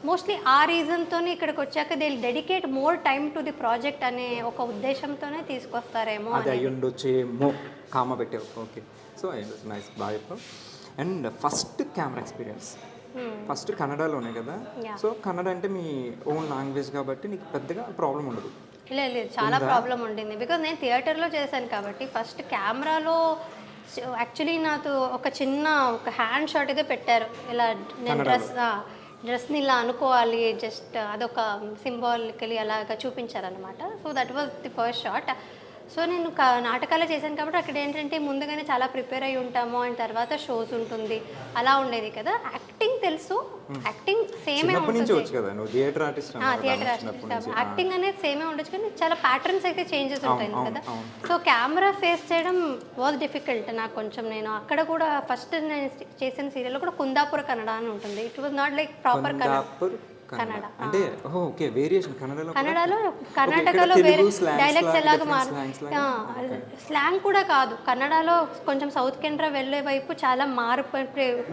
మోస్ట్లీ ఆ రీజన్తోనే ఇక్కడికి వచ్చాక they dedicate more time to the project అనే ఒక ఉద్దేశంతోనే తీసుకొస్తారేమో. అది అయ్యి ఉండొచ్చేమో, కామ పెట్టావు. ఓకే, సో నైస్, బాగా చెప్పావు. And first camera experience first కన్నడలోనే కదా. సో కన్నడ అంటే మీ ఓన్ లాంగ్వేజ్ కాబట్టి నీకు పెద్దగా ప్రాబ్లం ఉండదు. లేదు, చాలా ప్రాబ్లం ఉండింది. బికాజ్ నేను థియేటర్లో చేశాను కాబట్టి ఫస్ట్ కెమెరాలో యాక్చువల్లీ నాకు ఒక హ్యాండ్ షాట్ అయితే పెట్టారు. ఇలా నేను డ్రెస్ని ఇలా అనుకోవాలి, జస్ట్ అదొక సింబాలికలీ అలాగా చూపించారనమాట. So that was the first shot. So నేను నాటకాలే చేశాను కాబట్టి అక్కడ ఏంటంటే ముందుగానే చాలా ప్రిపేర్ అయి ఉంటాము అండ్ తర్వాత షోస్ ఉంటుంది అలా ఉండేది కదా. యాక్టింగ్ తెలుసు, యాక్టింగ్ సేమే చిన్నప్పటి నుంచి ఉంటుంది. వచ్చు కదా నువ్వు theatre artist theatre artist acting అనేది సేమే ఉండొచ్చు కానీ చాలా ప్యాటర్న్స్ అయితే చేంజెస్ ఉంటాయి కదా. సో కెమెరా ఫేస్ చేయడం వాజ్ డిఫికల్ట్ నాకు కొంచెం. నేను అక్కడ కూడా ఫస్ట్ నేను చేసిన సీరియల్లో కూడా కుందాపుర కన్నడ అని ఉంటుంది. It was not like proper Kannada. అంటే ఓకే వేరియేషన్ కన్నడలో కర్ణాటకలో వేరే డైలెక్ట్స్ ఎలాగ స్లాంగ్ కూడా కాదు. కన్నడలో కొంచెం సౌత్ కెనరా వెళ్ళే వైపు చాలా మార్పు.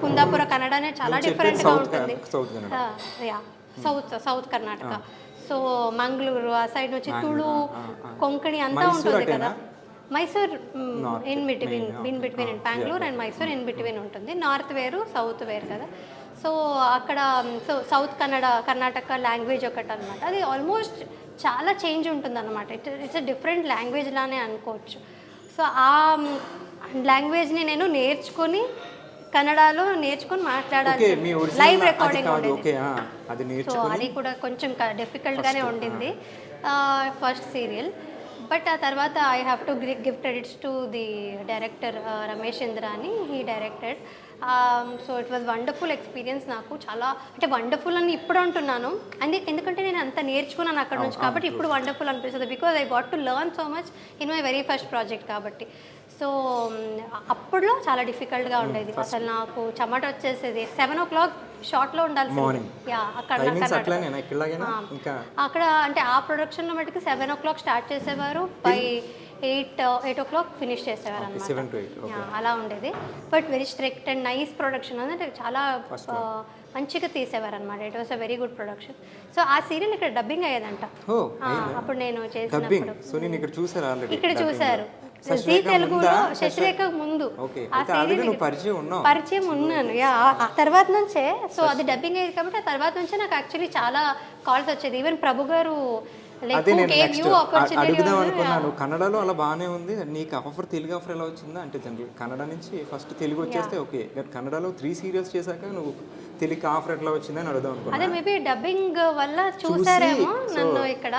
కుందాపుర కన్నడ అనేది చాలా డిఫరెంట్గా ఉంటుంది. సౌత్ కర్ణాటక. సో మంగళూరు ఆ సైడ్ నుంచి తుళు కొంకణి అంతా ఉంటుంది కదా. Mysore in between Bengaluru and Mysore in between ఉంటుంది. నార్త్ వేరు సౌత్ వేరు కదా. సో అక్కడ సౌత్ కర్ణాటక లాంగ్వేజ్ ఒకటి అనమాట. అది ఆల్మోస్ట్ చాలా చేంజ్ ఉంటుంది అనమాట. ఇట్స్ డిఫరెంట్ లాంగ్వేజ్ లానే అనుకోవచ్చు. సో ఆ లాంగ్వేజ్ని నేను నేర్చుకొని కన్నడలో నేర్చుకొని మాట్లాడాలి. లైవ్ రికార్డింగ్ ఉండేది. సో అది కూడా కొంచెం డిఫికల్ట్గానే ఉండింది ఫస్ట్ సీరియల్. బట్ ఆ తర్వాత I have to give credits to the director Ramesh Indra అని. He directed. So it was wonderful experience. నాకు చాలా అంటే వండర్ఫుల్ అని ఇప్పుడు అంటున్నాను ఎందుకంటే నేను అంత నేర్చుకున్నాను అక్కడ నుంచి కాబట్టి ఇప్పుడు వండర్ఫుల్ అనిపిస్తుంది. Because I got to learn so much in my very first project కాబట్టి. సో అప్పుడులో చాలా డిఫికల్ట్గా ఉండేది. అసలు నాకు చెమట వచ్చేసేది. 7 o'clock షార్ట్లో ఉండాల్సింది. అక్కడ అంటే ఆ ప్రొడక్షన్లో మటుకు 7 o'clock స్టార్ట్ చేసేవారు. బై 8 o'clock ఫినిష్ చేసేవారు అనమాట. అలా ఉండేది. But very strict and nice production అంటే చాలా మంచిగా తీసేవారు అనమాట. It was a very good production. So ఆ సీరియల్ ఇక్కడ డబ్బింగ్ అయ్యేదంట అప్పుడు నేను చేసినప్పుడు. ఇక్కడ చూసారు జీ తెలుగులో శశిరేఖ ముందు ఆ సీరియల్ పరిచయం ఉన్నాను. ఆ తర్వాత నుంచే. సో అది డబ్బింగ్ అయ్యేది కాబట్టి ఆ తర్వాత నుంచే నాకు యాక్చువల్లీ చాలా కాల్స్ వచ్చేది. ఈవెన్ ప్రభు గారు అడుగుదాం అనుకున్నాను. కన్నడలో అలా బాగానే ఉంది, నీకు ఆఫర్ తెలుగు ఆఫర్ ఎలా వచ్చిందా అంటే జనరల్ కన్నడ నుంచి ఫస్ట్ తెలుగు వచ్చేస్తే ఓకే, కన్నడలో 3 సీరియల్స్ చేశాక నువ్వు తెలుగు ఆఫర్ ఎట్లా వచ్చిందని అడుగుదాం అనుకున్నాను. అదే మేబీ డబ్బింగ్ వల్ల చూసారేమో నన్ను ఇక్కడ.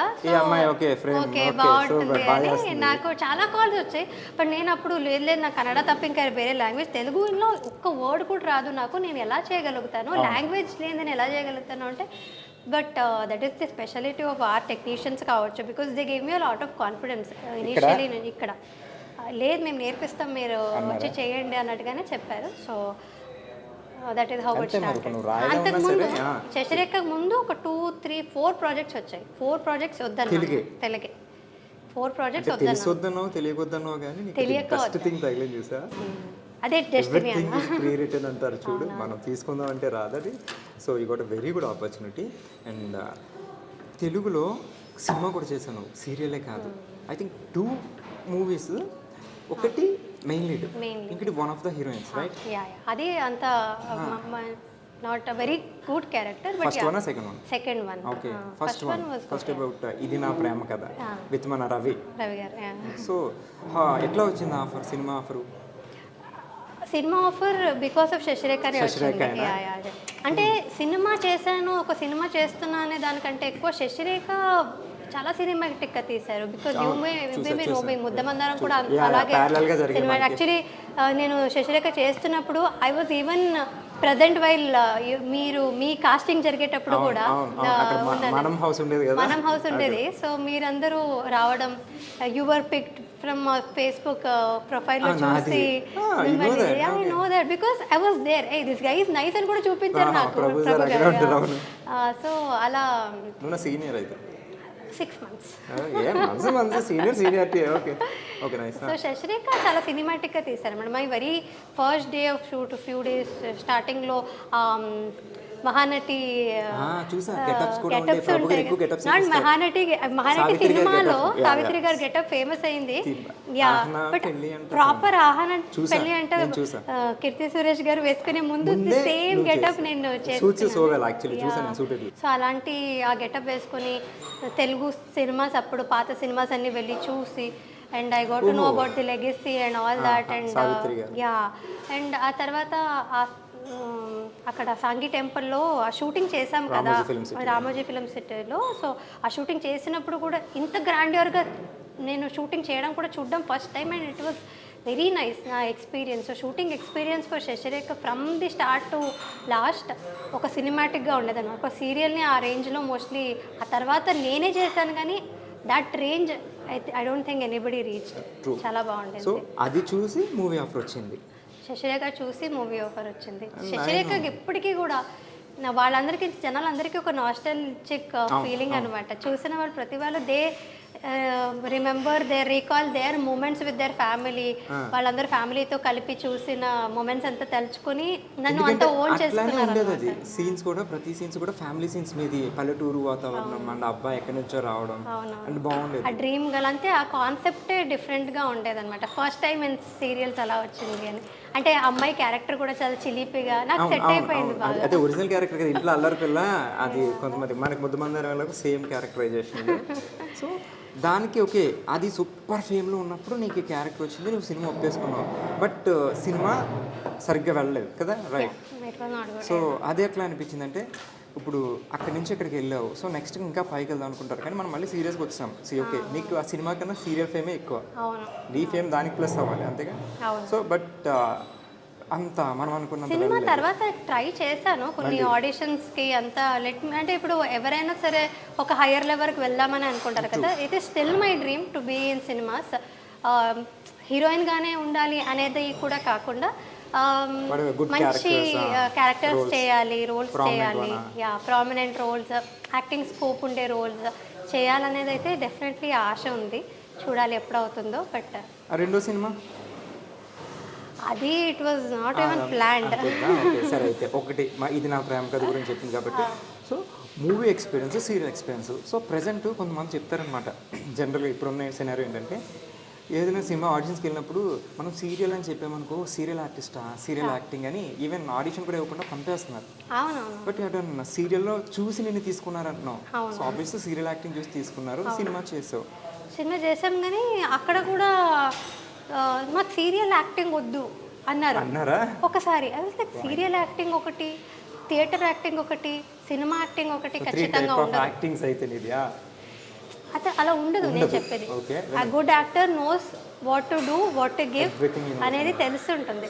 బాగుంటుంది అని నాకు చాలా కాల్స్ వచ్చాయి. బట్ నేను అప్పుడు లేదు నాకు కన్నడ తప్ప ఇంకా వేరే లాంగ్వేజ్ తెలుగులో ఒక్క వర్డ్ కూడా రాదు నాకు, నేను ఎలా చేయగలుగుతాను, లాంగ్వేజ్ లేదు నేను ఎలా చేయగలుగుతాను అంటే. But that is the speciality of our technicians కావచ్చు. Because they gave me a lot of confidence initially. నేను ఇక్కడ లేదు మేము నేర్పిస్తాం మీరు వచ్చి చేయండి అన్నట్టుగానే చెప్పారు. So that is how it started. అంతకుముందు శశిరేఖ ముందు ఒక 2, 3, 4 ప్రాజెక్ట్స్ వచ్చాయి. 4 ప్రాజెక్ట్స్ వద్దన్నా తెలుగే 4 ప్రాజెక్ట్స్ వద్దన్నా తెలియక అదే డెస్టినీ అంటారు చూడు, మనం తీసుకుందాం అంటే రాదది. So you got a very good opportunity. And తెలుగులో సినిమా కూడా చేశాను, సీరియలే కాదు. I think 2 movies. ఒకటి మెయిన్ లీడ్, ఇంకటి one of the heroines, right? అది అంత not a very good character. But first one second one? Second one. Okay, first about ఇది నా ప్రేమ కథ విత్ మన రవి గారు. సో ఎట్లా వచ్చింది offer, cinema offer? Cinema offer because of శశిరేఖనే వచ్చింది. అంటే సినిమా చేశాను, ఒక సినిమా చేస్తున్నా అనే దానికంటే ఎక్కువ శశిరేఖ చాలా సినిమాటిక్గా తీశారు. బికాజ్ ముద్దమందారం కూడా అలాగే సినిమా. యాక్చువల్లీ నేను శశిరేఖ చేస్తున్నప్పుడు I was even present while మీరు మీ కాస్టింగ్ జరిగేటప్పుడు కూడా మనం హౌస్ ఉండేది. సో మీరందరూ రావడం, యువర్ పిక్డ్ ఫ్రమ్ ఫేస్బుక్ ప్రొఫైల్లో చూసి I know that because I was there. This guy is nice అని కూడా చూపించారు నాకు ప్రభు గారు. సో అలా 6 months. సో శశిరేఖ చాలా సినిమాటిక్గా తీశారు madam. My very first day of shoot few days స్టార్టింగ్లో మహానటి గెటప్స్ ఉంటాయి. మహానటి సినిమాలో సావిత్రి గారు గెటప్ ఫేమస్ అయింది. బట్ ప్రాపర్ ఆహన పెళ్లి అంటే కీర్తి సురేష్ గారు వేసుకునే ముందు సేమ్ గెటప్ నేను చేస్తాను. సో అలాంటి ఆ గెటప్ వేసుకొని తెలుగు సినిమాస్ అప్పుడు పాత సినిమాస్ అన్ని వెళ్ళి చూసి and I got to know about the legacy and all that. And ఆ తర్వాత అక్కడ సాంగి టెంపుల్లో ఆ షూటింగ్ చేసాం కదా రామోజీ ఫిల్మ్ సిటీలో. సో ఆ షూటింగ్ చేసినప్పుడు కూడా ఇంత గ్రాండ్యూర్గా నేను షూటింగ్ చేయడం కూడా చూడడం first time and it was very nice నా experience. Shooting experience for Shashirekha from the start to last ఒక సినిమాటిక్గా ఉండేదన్నమాట. ఒక సీరియల్ని ఆ రేంజ్లో మోస్ట్లీ ఆ తర్వాత నేనే చేశాను, కానీ that range I don't think anybody reached. చాలా బాగుండేది. సో అది చూసి మూవీ ఆఫర్ వచ్చింది. శశిరేఖ చూసి మూవీ ఆఫర్ వచ్చింది. శశిరేఖకి ఇప్పటికీ కూడా వాళ్ళందరికీ జనాలందరికీ ఒక నాస్టాల్జిక్ ఫీలింగ్ అనమాట. చూసిన వాళ్ళు ప్రతి వాళ్ళు they remember recall their moments with their family. వాళ్ళందరూ ఫ్యామిలీతో కలిపి చూసిన మూమెంట్స్ అంతా తలుచుకుని నన్ను అంతా ఓన్ చేసుకున్నారు. సీన్స్ కూడా ప్రతి సీన్స్ కూడా ఫ్యామిలీ సీన్స్ మీది, పల్లెటూరు వాతావరణం అండ్ అబ్బాయి ఎక్కడి నుంచో రావడం అండ్ బాగుండేది. ఆ డ్రీమ్ గల్ అంతే ఆ కాన్సెప్టే డిఫరెంట్గా ఉండేదన్నమాట. ఫస్ట్ టైం ఇన్ సీరియల్స్ అలా వచ్చింది అని అంటే అమ్మాయి క్యారెక్టర్ కూడా చాలా చిలిపిగా నాకు సెట్ అయిపోయింది బాగా. అదే ఒరిజినల్ క్యారెక్టర్ కదా, ఇంట్లో అల్లరి పిల్ల అది కొంతమంది మనకి ముద్దమంది సేమ్ క్యారెక్టరైజేషన్. సో దానికి ఓకే అది సూపర్ ఫేమ్లో ఉన్నప్పుడు నీకు ఈ క్యారెక్టర్ వచ్చింది, నువ్వు సినిమా ఒప్పేసుకున్నావు. బట్ సినిమా సరిగ్గా వెళ్ళలేదు కదా, రైట్? సో అది ఎట్లా అనిపించింది అంటే ఇప్పుడు అక్కడి నుంచి ఇక్కడికి వెళ్ళావు, సో నెక్స్ట్ ఇంకా పైకి వెళ్దాం అనుకుంటారు, కానీ మనం మళ్ళీ సీరియస్గా వచ్చాం. ఓకే నీకు ఆ సినిమా కన్నా సీరియల్ ఫేమే ఎక్కువ, నీ ఫేమ్ దానికి ప్లస్ అవ్వాలి అంతేగా. సో బట్ అంత మనం అనుకున్న సినిమా తర్వాత ట్రై చేశాను కొన్ని ఆడిషన్స్కి అంతా అంటే ఇప్పుడు ఎవరైనా సరే ఒక హయ్యర్ లెవెల్కి వెళ్దామని అనుకుంటారు కదా. It is still my dream to be in cinemas. హీరోయిన్గానే ఉండాలి అనేది కూడా కాకుండా మంచి క్యారెక్టర్స్ చేయాలి, రోల్స్ చేయాలి, ప్రామినెంట్ రోల్స్, యాక్టింగ్ స్కోప్ ఉండే రోల్స్ చేయాలనేది అయితే డెఫినెట్లీ ఆశ ఉంది. చూడాలి ఎప్పుడవుతుందో. బట్ రెండో సినిమా అది it was not even planned. సరే అయితే ఒకటి ఇది నా ప్రేమ కథ గురించి చెప్పింది కాబట్టి, so movie experience, serial experience. So present కొంతమంది చెప్తారనమాట, జనరల్గా ఇప్పుడున్న సినారియో ఏంటంటే ఏదైనా సినిమా ఆడిషన్స్కి వెళ్ళినప్పుడు మనం సీరియల్ అని చెప్పామనుకో, సీరియల్ ఆర్టిస్టా, సీరియల్ యాక్టింగ్ అని ఈవెన్ ఆడిషన్ కూడా ఇవ్వకుండా పంపేస్తున్నారు. బట్ అటన్నా సీరియల్లో చూసి నేను తీసుకున్నారు అంటున్నావు. సో ఆబ్వియస్లీ సీరియల్ యాక్టింగ్ చూసి తీసుకున్నారు, సినిమా చేసావు. సినిమా చేసాం కానీ అక్కడ కూడా మాకు సీరియల్ యాక్టింగ్ వద్దు అన్నారా ఒకసారి. అది సీరియల్ యాక్టింగ్ ఒకటి, థియేటర్ యాక్టింగ్ ఒకటి, సినిమా యాక్టింగ్ ఒకటి ఖచ్చితంగా ఉండదు. అయితే అలా ఉండదు. నేను చెప్పేది ఆ good actor knows what to do, what to give అనేది తెలుస్తుంటుంది.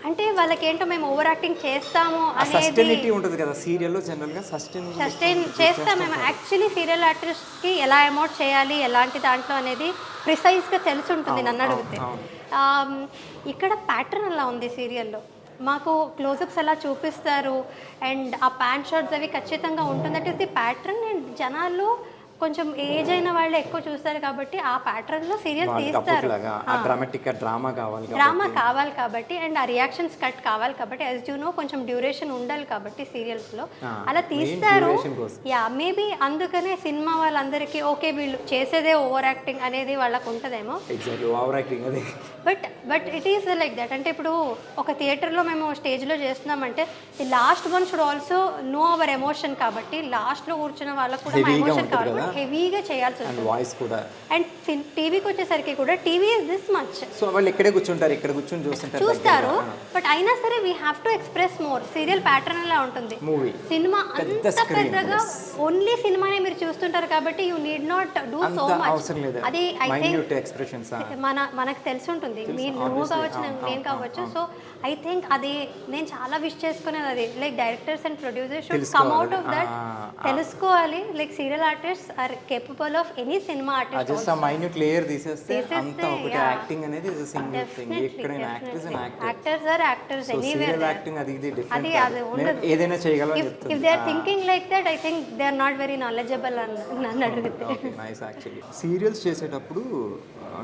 అంటే వాళ్ళకి ఏంటో మేము ఓవర్ యాక్టింగ్ చేస్తాము అనేది ఉంటుంది కదా సీరియల్లో. జనరల్గా సస్టైన్ చేస్తాం మేము. యాక్చువల్లీ సీరియల్ యాక్టర్స్కి ఎలా అమౌంట్ చేయాలి, ఎలాంటి దాంట్లో అనేది ప్రిసైజ్గా తెలిసి ఉంటుంది నన్ను అడిగితే. ఇక్కడ ప్యాటర్న్ అలా ఉంది సీరియల్లో. మాకు క్లోజప్స్ ఎలా చూపిస్తారు అండ్ ఆ ప్యాంట్ షాట్స్ అవి ఖచ్చితంగా ఉంటుంది. That is the pattern. And జనాలు కొంచెం ఏజ్ అయిన వాళ్ళు ఎక్కువ చూస్తారు కాబట్టి ఆ ప్యాటర్న్లో సీరియల్ తీస్తారు. డ్రామా కావాలి కాబట్టి అండ్ ఆ రియాక్షన్స్ కట్ కావాలి కాబట్టి, యాజ్ యూ నో కొంచెం డ్యూరేషన్ ఉండాలి కాబట్టి సీరియల్స్లో అలా తీస్తారు. మేబీ అందుకనే సినిమా వాళ్ళందరికీ ఓకే వీళ్ళు చేసేదే ఓవర్ యాక్టింగ్ అనేది వాళ్ళకు ఉంటుందేమో. But it is like that. అంటే ఇప్పుడు ఒక థియేటర్లో మేము స్టేజ్లో చేస్తున్నామంటే the last one should also know our emotion కాబట్టి లాస్ట్లో కూర్చున్న వాళ్ళకు కూడా మా ఎమోషన్ కావాలి, హెవీగా చేయాల్సి వస్తుంది. అండ్ టీవీకి వచ్చేసరికి కూడా TV is this much. So వాళ్ళు ఇక్కడే కూర్చుంటారు, ఇక్కడ కూర్చొని చూస్తారు. బట్ అయినా సరే we have to express more. Serial pattern అలా ఉంటుంది. సినిమా అంత పెద్దగా ఓన్లీ సినిమానే మీరు చూస్తుంటారు కాబట్టి you need not do so much. అది ఐ థింక్ మనకు తెలిసి ఉంటుంది, నువ్వు కావచ్చు నేను కావచ్చు. సో ఐ థింక్ అది నేను చాలా విష్ చేసుకునేది అది. Like directors and producers should come out of that. తెలుసుకోవాలి like serial artist are capable of any cinema artist. Just ఆ మైన్యూట్ లేయర్ తీసేస్తే అంత ఒకటి యాక్టింగ్ అనేది ఇస్ సింగిల్ థింగ్. ఎక్కడైనా actors and actors are actors anywhere. Acting అది ఇది different, ఏదైనా చేయగలరు చెప్తారు. If they are thinking like that I think they are not very knowledgeable అని అడిగితే. Okay nice. యాక్చువల్లీ సీరియల్స్ చేసేటప్పుడు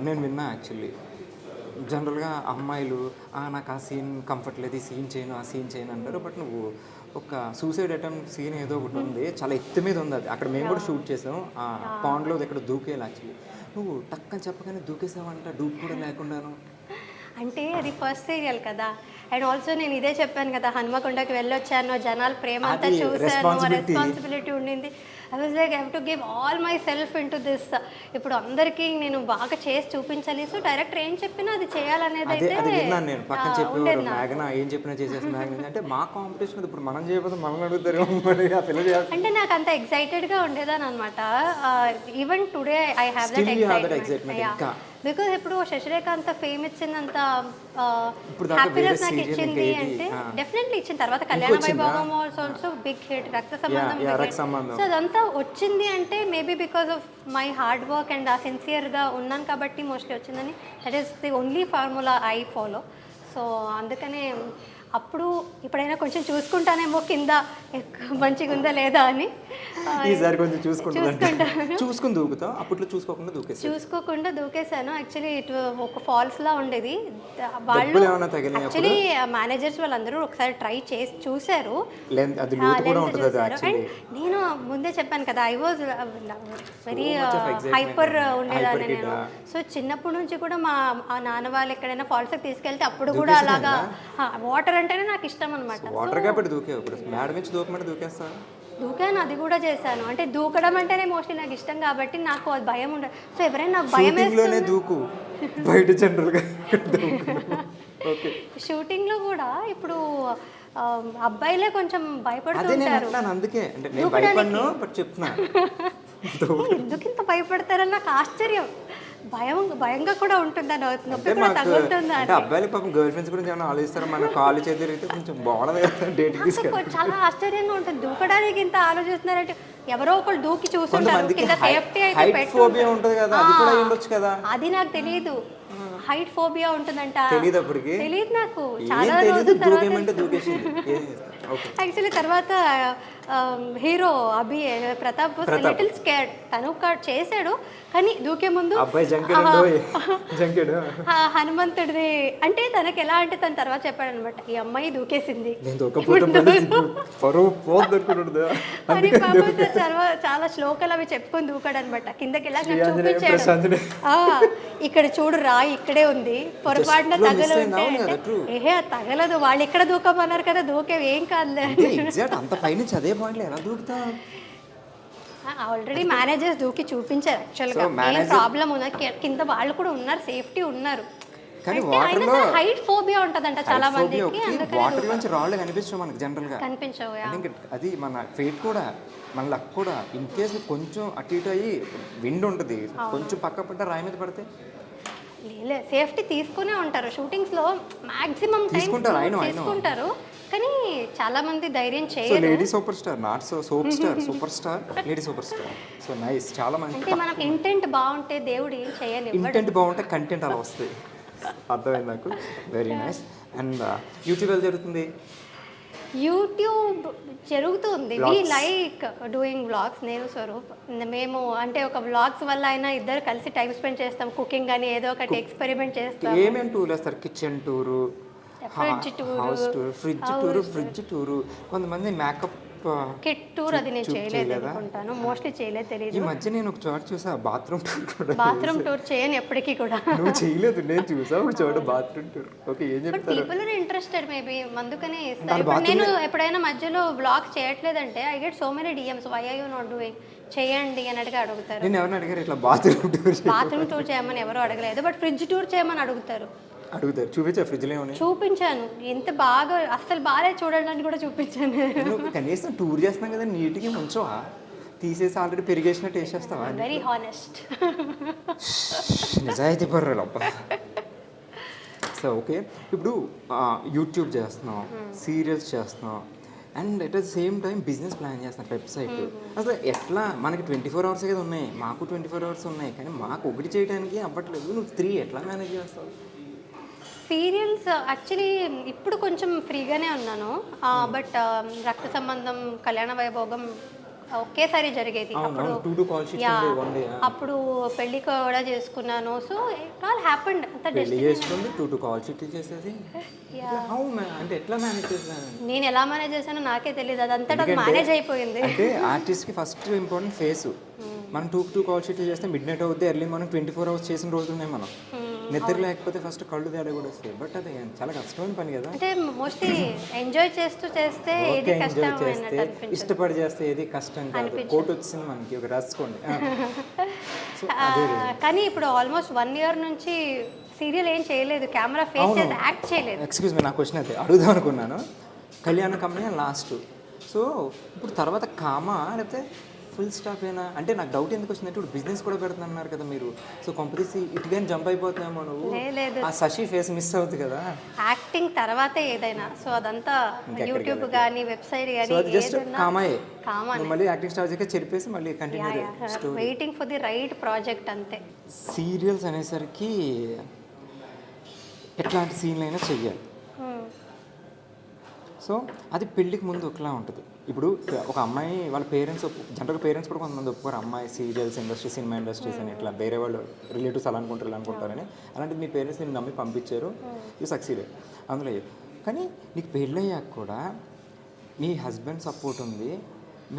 నేను విన్నా యాక్చువల్లీ జనరల్గా అమ్మాయిలు నాకు ఆ సీన్ కంఫర్ట్ లేదు, ఈ సీన్ చేయను, ఆ సీన్ చేయను అంటారు. బట్ నువ్వు ఒక సూసైడ్ అటెంప్ట్ సీన్ ఏదో ఒకటి ఉంది, చాలా ఎత్తు మీద ఉంది అది. అక్కడ మేము కూడా షూట్ చేసాం, ఆ పాండ్లో ఇక్కడ దూకేయాలి. యాక్చువల్లీ నువ్వు టక్కని చెప్పగానే దూకేసావంట, డూప్ కూడా లేకుండాను. అంటే అది ఫస్ట్ సీరియల్ కదా. అండ్ ఆల్సో నేను ఇదే చెప్పాను కదా, హనుమకొండకి వెళ్ళొచ్చాను, జనాల ప్రేమ అంతా చూశాను, రెస్పాన్సిబిలిటీ ఉండింది. I was like I have to give all my self in to this. ఇప్పుడు అందరికీ నేను బాగా చేసి చూపించాలి. సో డైరెక్టర్ ఏం చెప్పినా అది చేయాలనేది అదే అయితే అది విన్నాను నేను. పక్కన ఉండేది చెప్పేవారు మేఘన ఏం చెప్పినా చేసేస్తుంది మేఘన అంటే మా కాంపిటీషన్ ఇప్పుడు మనం చేయకపోతే మనం అడుగుతారు మరి ఆ పిల్ల చేయాలి. అంటే నాకు అంత ఎక్సైటెడ్గా ఉండేదాని అనమాట. Even today I have that Still you have that excitement excitement. ఇంకా. బికాజ్ ఇప్పుడు శశిరేఖ అంత ఫేమ్ ఇచ్చిందంత ఇప్పుడు దాకా హ్యాపీనెస్ వేరే నాకు serial ఇచ్చింది ఇంకా అంటే ఏది? డెఫినెట్లీ ఇచ్చిన తర్వాత కళ్యాణ వచ్చిందా? వైభోగం ఆల్సో బిగ్ హిట్, రక్త సంబంధం yeah, big రక్త hit. సంబంధం. సో అదంతా వచ్చింది అంటే maybe because of my hard work and ఆ సిన్సియర్గా ఉన్నాను కాబట్టి మోస్ట్లీ వచ్చిందని. That is the only formula I follow. So అందుకనే అప్పుడు ఇప్పుడైనా కొంచెం చూసుకుంటానేమో కింద మంచిగా ఉందా లేదా అని. ఈసారి కొంచెం చూసుకుంటాను. చూసుకుంటాను. చూసుకుని దూకుతాం, అప్పట్లో చూసుకోకుండా దూకేసి. చూసుకోకుండా దూకేశాను. యాక్చువల్లీ ఇటు ఒక ఫాల్స్ లా ఉండేది. దెబ్బలు ఏమైనా తగిలినాయా యాక్చువల్లీ మేనేజర్స్ వాళ్ళందరూ ఒకసారి ట్రై చేసి చూశారు. అది లోతు కూడా ఉంటుంది అది అండ్ యాక్చువల్లీ. నేను ముందే చెప్పాను కదా, I was very much of excitement. Hyper ఉండేదాన్ని Hyper kid, నేను. ah. సో చిన్నప్పటి నుంచి కూడా మా నాన్న వాళ్ళు ఎక్కడైనా ఫాల్స్కి తీసుకెళ్తే అప్పుడు కూడా అలాగా వాటర్ అంటేనే నాకు ఇష్టం అనమాట. వాటర్ కాబట్టి దూకే ఇప్పుడు మేడం నుంచి దూకమంటే దూకేస్తా. దూకాను, అది కూడా చేశాను. అంటే దూకడం అంటేనే మోస్ట్లీ నాకు ఇష్టం కాబట్టి నాకు అది భయం ఉండదు. సో ఎవరైనా నాకు భయం షూటింగ్లోనే దూకు, బయట జనరల్గా ఓకే. షూటింగ్లో కూడా ఇప్పుడు అబ్బాయిలే కొంచెం అదే నేను భయపడుతుంటారు. అంటున్నాను, అందుకే అంటే నేను భయపడను బట్ చెప్తున్నా. ఎందుకు ఇంత భయపడతారని నాకు ఆశ్చర్యం. భయంగా కూడా ఉంటుందా, నొప్పి అంటే కూడా మాకు తగులుతుందా అంటే అబ్బాయిలు పాపం గర్ల్ ఫ్రెండ్స్ గురించి ఏమైనా ఆలోచిస్తారా? మన కాళ్ళు చేతులు అయితే కొంచెం బాగుండదు కదా డేట్కి తీసుకెళ్ళి. చాలా ఆశ్చర్యంగా ఉంటుంది. దూకడానికి ఇంత ఆలోచిస్తున్నారంటే ఎవరో ఒకళ్ళు దూకి చూస్తుంటారు. కొంతమందికి కింద సేఫ్టీ అయితే హైట్ ఫోబియా ఉంటుంది కదా, అది కూడా ఉండొచ్చు కదా. అది నాకు తెలియదు. హైట్ ఫోబియా ఉంటుందంట. తెలియదు అప్పటికి. తెలియదు నాకు. ఏం చాలా తెలియదు, రోజుల తర్వాత దూకేమంటే దూకేసింది. యాక్చువల్లీ తర్వాత హీరో ప్రతాప్ లిటిల్ స్కేర్డ్. తను చేశాడు కానీ దూకే ముందు అబ్బాయి జంకెడు హనుమంతుడిది అంటే తనకి ఎలా అంటే తన తర్వాత చెప్పాడు అనమాట, ఈ అమ్మాయి దూకేసింది నేను దూకపోతే పరువు పోతుండదు అని. పాపం చాలా శ్లోకాలు అవి చెప్పుకొని దూకాడు అనమాట. కిందకి ఎలా చూపించాడు, ఇక్కడ చూడు రాయి ఇక్కడే ఉంది, పొరపాటున తగలు ఉంటే ఏహే అది తగలదు, వాళ్ళు ఇక్కడ దూకమన్నారు కదా, దూకేవి ఏం కాదులే. అంత పైనుంచి అదే పాయింట్ ఎలా దూకుతా. ఆల్రెడీ మేనేజర్స్ దూకి చూపించారు. యాక్చువల్గా ఏం ప్రాబ్లం ఉన్నా కింద వాళ్ళు కూడా ఉన్నారు, సేఫ్టీ ఉన్నారు. కానీ వాటర్లో హైట్ ఫోబియా ఉంటదంట చాలా మందికి. వాటర్ నుంచి రాళ్ళు కనిపించవు మనకి జనరల్ గా. కనిపించవు. అది మన ఫేట్ కూడా, మన లక్ కూడా. ఇన్ కేస్ కొంచెం అటు ఇటు అయ్యి విండ్ ఉంటుంది, కొంచెం పక్క పడ్డ రాయి మీద పడితే సేఫ్టీ తీసుకునే ఉంటారు. షూటింగ్స్ లో మాక్సిమం తీసుకుంటారు కానీ చాలా మంది ధైర్యం చేయరు. Lady super star, not super star, super star, lady super star. So nice. చాలా మంది అంటే మనం ఇంటెంట్ బాగుంటే దేవుడు ఏం చేయని. ఇంటెంట్ బాగుంటే కంటెంట్ అలా వస్తుంది. అర్థమైంది నాకు. Very nice. అండ్ యూట్యూబ్ ఎలా జరుగుతుంది? యూట్యూబ్ జరుగుతుంది. We like doing vlogs. నేను స్వరూప్ మేము అంటే ఒక వ్లాగ్స్ వల్ల అయినా ఇద్దరు కలిసి టైం స్పెండ్ చేస్తాం. కుకింగ్ అని ఏదో ఒకటి ఎక్స్పెరిమెంట్ చేస్తాం. ఏమేమి టూర్ వేస్తారు? Kitchen tour, fridge tour, house tour, fridge tour, కొంతమంది మేకప్ కిట్ టూర్. అది నేను చేయలేదు అనుకుంటాను, మోస్ట్లీ చేయలేదు, తెలియదు. ఈ మధ్య నేను ఒక చోట చూసా బాత్రూమ్ టూర్ కూడా. బాత్రూమ్ టూర్ చేయను ఎప్పటికీ కూడా. నువ్వు చేయలేదు, నేను చూసా ఒక చోట బాత్రూమ్ టూర్. ఓకే, ఏం చెప్తారు? పీపుల్ ఆర్ ఇంట్రెస్టెడ్ మేబీ, అందుకనే ఇస్తారు. ఇప్పుడు నేను ఎప్పుడైనా మధ్యలో వ్లాగ్స్ చేయట్లేదంటే I get so many DMs, why are you not doing, చేయండి అన్నట్టుగా అడుగుతారు. నేను ఎవరిని అడిగారు ఇట్లా బాత్రూమ్ టూర్ చేయమని ఎవరు అడగలేదు, బట్ ఫ్రిడ్జ్ టూర్ చేయమని అడుగుతారు. చూపించా ఫ్రిడ్జ్లో ఏమని? చూపించాను. ఎంత బాగా అస్సలు బాగాలేదు చూడడానికి కూడా చూపించాను. కనీసం టూర్ చేస్తున్నాం కదా, నీట్గా ఉంచవా? తీసేసి ఆల్రెడీ పెరిగేసినట్టు వేసేస్తావా? Very honest. నిజాయితీ పర్వాలేదు అబ్బా. సో ఓకే, ఇప్పుడు యూట్యూబ్ చేస్తున్నాం, సీరియల్స్ చేస్తున్నాం, and at the same time business plan చేస్తున్నాం, వెబ్సైట్. అసలు ఎట్లా? మనకి 24 hours కదా ఉన్నాయి, మాకు 24 hours ఉన్నాయి, కానీ మాకు ఒకటి చేయడానికి అవ్వట్లేదు. నువ్వు 3 ఎట్లా మేనేజ్ చేస్తావు? సీరియల్స్ యాక్చువల్లీ ఇప్పుడు కొంచెం ఫ్రీగానే ఉన్నాను, బట్ రక్త సంబంధం, కళ్యాణ వైభోగం ఒకేసారి జరిగేది. అప్పుడు పెళ్లి కూడా చేసుకున్నాను. So it all happened. నేను ఎలా మేనేజ్ చేశానో నాకే తెలియదు, అదంతా మేనేజ్ అయిపోయింది. అంటే ఆర్టిస్ట్ కి ఫస్ట్ ఇంపార్టెంట్ ఫేస్. మనం 2 కాల్ షీట్లు చేస్తే మిడ్ నైట్ అవుద్ది, ఎర్లీ మార్నింగ్ 24 hours చేసిన రోజులు ఉన్నాయి మనం. నిద్ర లేకపోతే ఫస్ట్ కళ్ళు తేడా కూడా వస్తాయి, బట్ అది చాలా కష్టమైన పని కదా. అంటే మోస్ట్లీ ఎంజాయ్ చేస్తూ చేస్తే ఏది ఓకే, కష్టం ఎంజాయ్ చేస్తే అన్నట్టు అనిపించదు. ఇష్టపడి చేస్తే ఏది కష్టం కాదు. కోట్ వచ్చింది మనకి, ఒక రాసుకోండి. సో కానీ ఇప్పుడు ఆల్మోస్ట్ 1 year నుంచి సీరియల్ ఏం చేయలేదు, కెమెరా ఫేస్ చేసి యాక్ట్ చేయలేదు. ఎక్స్క్యూజ్ మీ, నా క్వశ్చన్ అయితే అడుగుదాం అనుకున్నాను. కళ్యాణ కంపెనీ లాస్ట్, సో ఇప్పుడు తర్వాత కామా లేకపోతే ఫుల్ స్టాప్ అయినా అంటే నాకు డౌట్ ఎందుకు వచ్చిందంటే ఇప్పుడు బిజినెస్ కూడా పెడుతున్నారు కదా మీరు, సో కంపెనీస్ ఇటుగాని జంప్ అయిపోతామో నువ్వు, లేదు ఆ శశి ఫేస్ మిస్ అవుతుంది కదా. యాక్టింగ్ తర్వాతే ఏదైనా, సో అదంతా యూట్యూబ్ కానీ వెబ్సైట్ సో అది కానీ జస్ట్ కామాయే, కామన్, నువ్వు మళ్ళీ యాక్టింగ్ స్టార్ట్ చేసి చెరిపేసి మళ్ళీ continue story. Waiting for the right project అంతే. సీరియల్స్ అనేసరికి ఎట్లాంటి సీన్లు అయినా చెయ్యాలి. సో అది పెళ్ళికి ముందు ఒకలా ఉంటుంది. ఇప్పుడు ఒక అమ్మాయి వాళ్ళ పేరెంట్స్ జనరల్గా పేరెంట్స్ కూడా కొంతమంది ఒప్పుకోరు, అమ్మాయి సీరియల్స్ ఇండస్ట్రీ, సినిమా ఇండస్ట్రీస్ అని ఇట్లా వేరే వాళ్ళు రిలేటివ్స్ అలా అనుకుంటారు ఇలా అనుకుంటారని. అలాంటి మీ పేరెంట్స్ నేను నమ్మి పంపించారు, యూ సక్సీడెడ్ అందులో. కానీ నీకు పెళ్ళయ్యాక కూడా మీ హస్బెండ్ సపోర్ట్ ఉంది,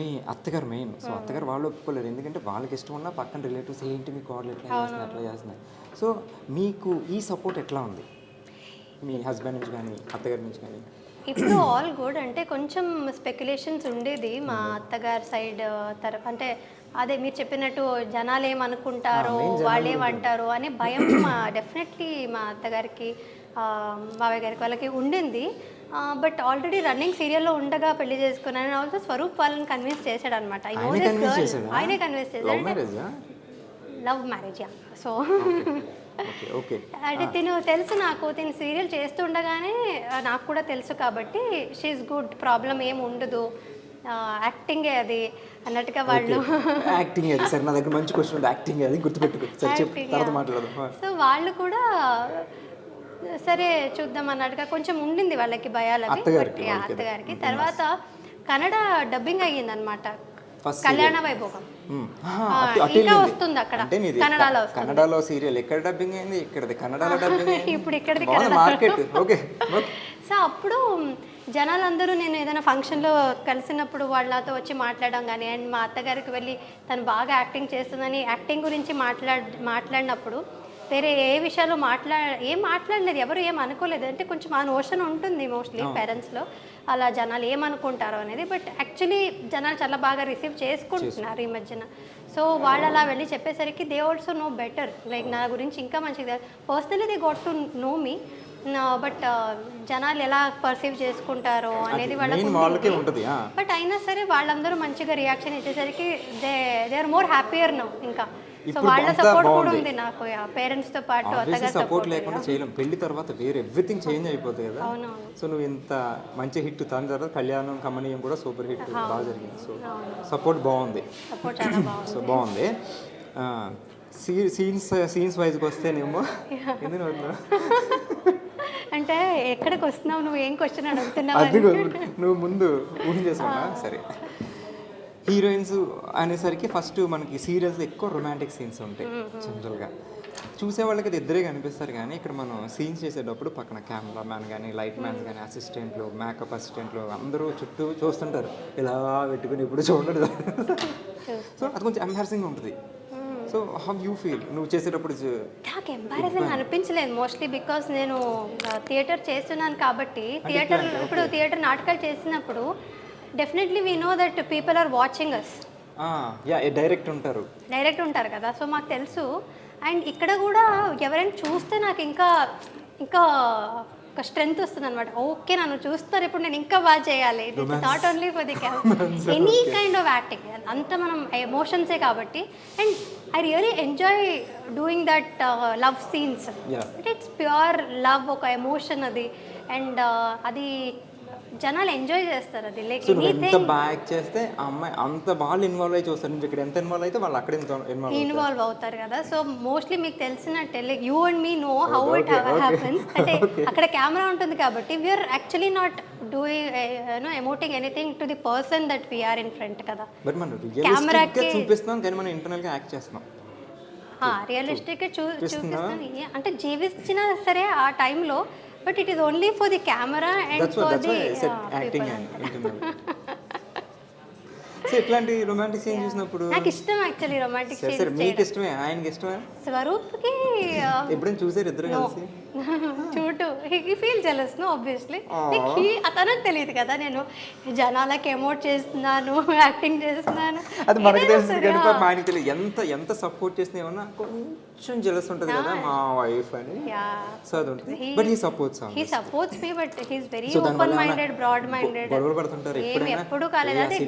మీ అత్తగారు మెయిన్. సో అత్తగారు వాళ్ళు ఒప్పుకోలేరు, ఎందుకంటే వాళ్ళకి ఇష్టం ఉన్న పక్కన రిలేటివ్స్ ఏంటి మీ కోడలు ఎట్లా చేస్తున్నారు అట్లా చేస్తున్నారు. సో మీకు ఈ సపోర్ట్ ఎట్లా ఉంది మీ హస్బెండ్ నుంచి కానీ అత్తగారి నుంచి కానీ? ఇప్పుడు ఆల్ గుడ్. అంటే కొంచెం స్పెక్యులేషన్స్ ఉండేది మా అత్తగారి సైడ్ అంటే అదే మీరు చెప్పినట్టు జనాలు ఏమనుకుంటారో వాళ్ళు ఏమంటారో అనే భయం డెఫినెట్లీ మా అత్తగారికి మావయ్య గారికి వాళ్ళకి ఉండింది. బట్ ఆల్రెడీ రన్నింగ్ సీరియల్లో ఉండగా పెళ్లి చేసుకున్నాను. ఆల్సో స్వరూప్ వాళ్ళని కన్విన్స్ చేశాడు అనమాట. ఆయనే కన్విన్స్ చేశాడు. Love marriage. సో అంటే తిను తెలుసు నాకు, తిను సీరియల్ చేస్తుండగానే నాకు కూడా తెలుసు కాబట్టి షీఈస్ గుడ్, ప్రాబ్లం ఏం ఉండదు, యాక్టింగే అది అన్నట్టుగా వాళ్ళు. యాక్టింగ్ అది సరే, నా దగ్గర మంచి క్వశ్చన్ ఉంది, యాక్టింగ్ అది గుర్తుపెట్టుకో, తర్వాత మాట్లాడదాం. సో వాళ్ళు కూడా సరే చూద్దాం అన్నట్టుగా కొంచెం ఉండింది వాళ్ళకి భయాలు అవి అత్తగారికి. తర్వాత కన్నడ డబ్బింగ్ అయ్యిందనమాట కళ్యాణ వైభోగం, ఇంకా వస్తుంది అక్కడ కన్నడలో. కన్నడలో సీరియల్ ఎక్కడ డబ్బింగ్ అయింది, ఇక్కడది కన్నడలో డబ్బింగ్ ఇప్పుడు ఇక్కడది మార్కెట్. ఓకే. సో అప్పుడు జనాలందరూ నేను ఏదైనా ఫంక్షన్లో కలిసినప్పుడు వాళ్ళతో వచ్చి మాట్లాడడం కానీ, అండ్ మా అత్తగారికి వెళ్ళి తను బాగా యాక్టింగ్ చేస్తుందని యాక్టింగ్ గురించి మాట్లాడినప్పుడు వేరే ఏ విషయాలు ఏం మాట్లాడలేదు, ఎవరు ఏం అనుకోలేదు. అంటే కొంచెం ఆ నోషన్ ఉంటుంది మోస్ట్లీ పేరెంట్స్లో, అలా జనాలు ఏమనుకుంటారో అనేది. బట్ యాక్చువల్లీ జనాలు చాలా బాగా రిసీవ్ చేసుకుంటున్నారు ఈ మధ్యన. సో వాళ్ళు అలా వెళ్ళి చెప్పేసరికి they also know better, like నా గురించి ఇంకా మంచిగా personally they got to know me. But జనాలు ఎలా పర్సీవ్ చేసుకుంటారో అనేది వాళ్ళకి ఉంటుంది. బట్ అయినా సరే వాళ్ళందరూ మంచిగా రియాక్షన్ ఇచ్చేసరికి they are more happier now. ఇంకా సో వాళ్ళ సపోర్ట్ కూడా ఉంది నాకు, పేరెంట్స్ తో పాటు అత్తగారి సపోర్ట్ లేకుండా చేయలేం. పెళ్లి తర్వాత వేరే ఎవ్రీథింగ్ చేంజ్ అయిపోతుంది కదా. సో నువ్వు ఇంత మంచి హిట్, దాని తర్వాత కళ్యాణం కమనీయం కూడా సూపర్ హిట్ బాగా జరిగింది. సో సపోర్ట్ బాగుంది, సో బాగుంది. సీన్స్ వైజ్కి వస్తేనేమో అంటే ఎక్కడికి వస్తున్నావు, నువ్వు ఏం క్వశ్చన్ అడుగుతున్నావు, అది నువ్వు ముందు ఊహించేసుకున్నా. సరే, హీరోయిన్స్ అనేసరికి ఫస్ట్ మనకి సీరియల్స్ ఎక్కువ రొమాంటిక్ సీన్స్ ఉంటాయి జనరల్గా. చూసే వాళ్ళకి అది ఇద్దరే కనిపిస్తారు, కానీ ఇక్కడ మనం సీన్స్ చేసేటప్పుడు పక్కన కెమెరా మ్యాన్ కానీ, లైట్ మ్యాన్స్ కానీ, అసిస్టెంట్లు, మేకప్ అసిస్టెంట్లు అందరూ చుట్టూ చూస్తుంటారు, ఇలా పెట్టుకుని ఇప్పుడు చూడలేదు. సో అది కొంచెం ఎంబారసింగ్ ఉంటుంది. సో హౌ యూ ఫీల్ నువ్వు చేసేటప్పుడు? నాకు ఎంబారసింగ్ అనిపించలేదు మోస్ట్లీ, బికాస్ నేను థియేటర్ చేస్తున్నాను కాబట్టి. థియేటర్ నాటకాలు చేసినప్పుడు definitely we know that people are watching us. Direct ఉంటారు కదా, సో మాకు తెలుసు. అండ్ ఇక్కడ కూడా ఎవరైనా చూస్తే నాకు ఇంకా ఒక స్ట్రెంగ్త్ వస్తుంది అనమాట. ఓకే, నన్ను చూస్తారు, ఇప్పుడు నేను ఇంకా బాగా చేయాలి. Not only for the any kind of acting, అంత మనం ఎమోషన్సే కాబట్టి. And I really enjoy doing that love scenes. It's pure love, ఒక ఎమోషన్ అది. అండ్ అది జనాలు ఎంజాయ్ చేస్తారు. అది లైక్ ఎంత బాగా యాక్ట్ చేస్తే ఆ అమ్మాయి అంత బాగా ఇన్వాల్వ్ అయ్యి చూస్తారు. ఇక్కడ ఎంత ఇన్వాల్వ్ అయితే వాళ్ళు అక్కడ ఇన్వాల్వ్ అవుతారు కదా. సో మోస్ట్లీ మీకు తెలిసినట్టే like you and me know how it happens. అంటే అక్కడ కెమెరా ఉంటుంది కాబట్టి we're actually not doing emoting anything to the person that we're in front కదా. కెమెరాకి చూపిస్తున్నాం కానీ మనం ఇంటర్నల్ గా యాక్ట్ చేస్తున్నాం. రియలిస్టిక్ చూపిస్తాను అంటే జీవించినా సరే ఆ టైంలో. But it is only for the camera and for the acting and internal. So ఇట్లాంటి రొమాంటిక్ సీన్ చూసినప్పుడు నాకు ఇష్టం యాక్చువల్లీ రొమాంటిక్ సీన్స్. సరే మీకు ఇష్టమే, ఆయనకి ఇష్టమే. స్వరూప్కి ఎప్పుడైనా చూసారు ఇద్దరు కలిసి? చూడు he feel jealous no obviously. అతనికి తెలియదు కదా నేను జనాలకి ఎమోట్ చేస్తున్నాను, యాక్టింగ్ చేస్తున్నాను. అది మనకు తెలుసు కానీ మా ఆయనకి తెలియదు. ఎంత సపోర్ట్ చేసినా ఏమన్నా కొంచెం జెలస్ ఉంటుంది కదా మా వైఫ్ అని. సో అది ఉంటుంది. But he supports me, but he's very open minded, broad minded. గొడవలు పడుతుంటారు ఎప్పుడు కాలేదు. అదే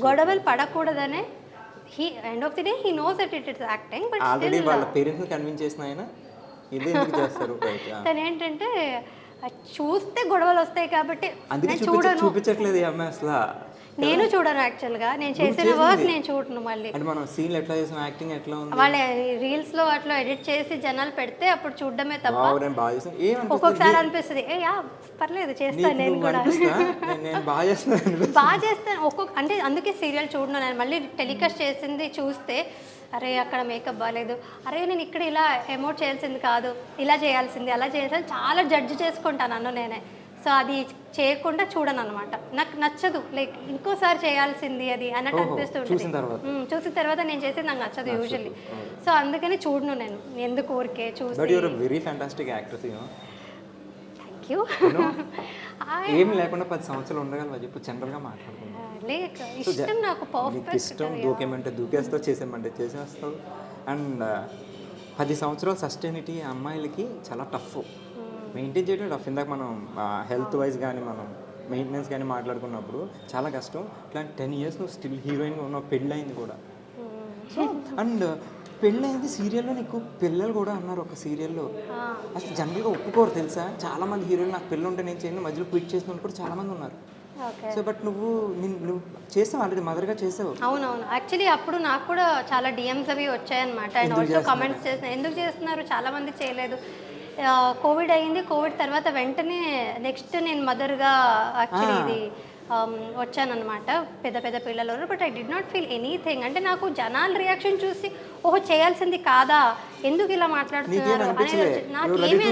గొడవలు పడకూడదనే he end of the day he knows that it is acting, but already still వాళ్ళ పేరెంట్స్ ని కన్విన్స్ చేసిన ఆయన ఇది ఎందుకు చేస్తారు బయట? తను ఏంటంటే చూస్తే గొడవలు వస్తాయి కాబట్టి అందుకే చూపించట్లేదు ఈ అమ్మాయి అసలు. నేను చూడను యాక్చువల్గా, నేను చేసిన వర్క్ నేను చూడను. మళ్ళీ అంటే మనం సీన్లు ఎట్లా చేసాం, యాక్టింగ్ ఎట్లా ఉంది, వాళ్ళ రీల్స్ లో అట్లా ఎడిట్ చేసి జనాలు పెడితే అప్పుడు చూడడమే తప్ప. ఒక్కొక్కసారి అనిపిస్తుంది ఏ యా పర్లేదు చేస్తాను నేను కూడా, బాగా చేస్తాను అంటే అందుకే సీరియల్ చూడను నేను. మళ్ళీ టెలికాస్ట్ చేసింది చూస్తే అరే అక్కడ మేకప్ బాగాలేదు, అరే నేను ఇక్కడ ఇలా ఎమోట్ చేయాల్సింది కాదు, ఇలా చేయాల్సింది, అలా చేయాల్సింది చాలా జడ్జ్ చేసుకుంటాను అన్న నేనే. సో అది చేయకుండా చూడను అనమాట. నాకు నచ్చదు, లైక్ ఇంకోసారి చేయాల్సింది అది అన్నట్టు అనిపిస్తుంది. చూసిన తర్వాత నేను చేసేది నాకు నచ్చదు యూజువల్లీ. సో అందుకని చూడను నేను, ఎందుకు ఊరికే చూసి. Thank you. ఏం లేకుండా 10 సంవత్సరాలు ఉండగలవా చెప్పు, జనరల్గా మాట్లాడుకుంటాం. లేక ఇష్టం నాకు పర్ఫెక్ట్ ఇష్టం. దూకేమంటే దూకేస్తావు, చేసేమంటే చేసేస్తావు. అండ్ 10 సంవత్సరాలు సస్టైనిటీ అమ్మాయిలకి చాలా టఫ్ మెయింటైన్ చేయడం. టఫ్. ఇందాక మనం హెల్త్ వైజ్ కానీ మనం మెయింటెనెన్స్ కానీ మాట్లాడుకున్నప్పుడు చాలా కష్టం. ఇట్లాంటి 10 years నువ్వు స్టిల్ హీరోయిన్గా ఉన్నావు, పెళ్ళయింది కూడా. సో అండ్ పెళ్ళయింది సీరియల్లో, నీకు పిల్లలు కూడా అన్నారు ఒక సీరియల్లో. అసలు జనరల్గా ఒప్పుకోరు తెలుసా, చాలా మంది హీరోయిన్ నాకు పిల్లలు ఉంటే నేను చేయను, మధ్యలో క్విట్ చేసిన వాళ్ళు కూడా చాలా మంది ఉన్నారు. సో బట్ నువ్వు చేసావు, ఆల్రెడీ మదర్గా చేసావు. అవునవును. యాక్చువల్లీ అప్పుడు నాకు కూడా చాలా డిఎమ్స్ అవి వచ్చాయన్నమాట. అండ్ ఆల్సో కమెంట్స్ చేసిన, ఎందుకు చేస్తున్నారు, చాలా మంది చేయలేదు. కోవిడ్ అయ్యింది, కోవిడ్ తర్వాత వెంటనే నెక్స్ట్ నేను మదర్గా యాక్చువల్లీ ఇది వచ్చానమాట. పెద్ద పెద్ద పిల్లలు. But I did not feel anything. అంటే నాకు జనాల రియాక్షన్ చూసి ఓహో చేయాల్సింది కాదా, ఎందుకు ఇలా మాట్లాడుతున్నారు అనేది నాకు ఏమీ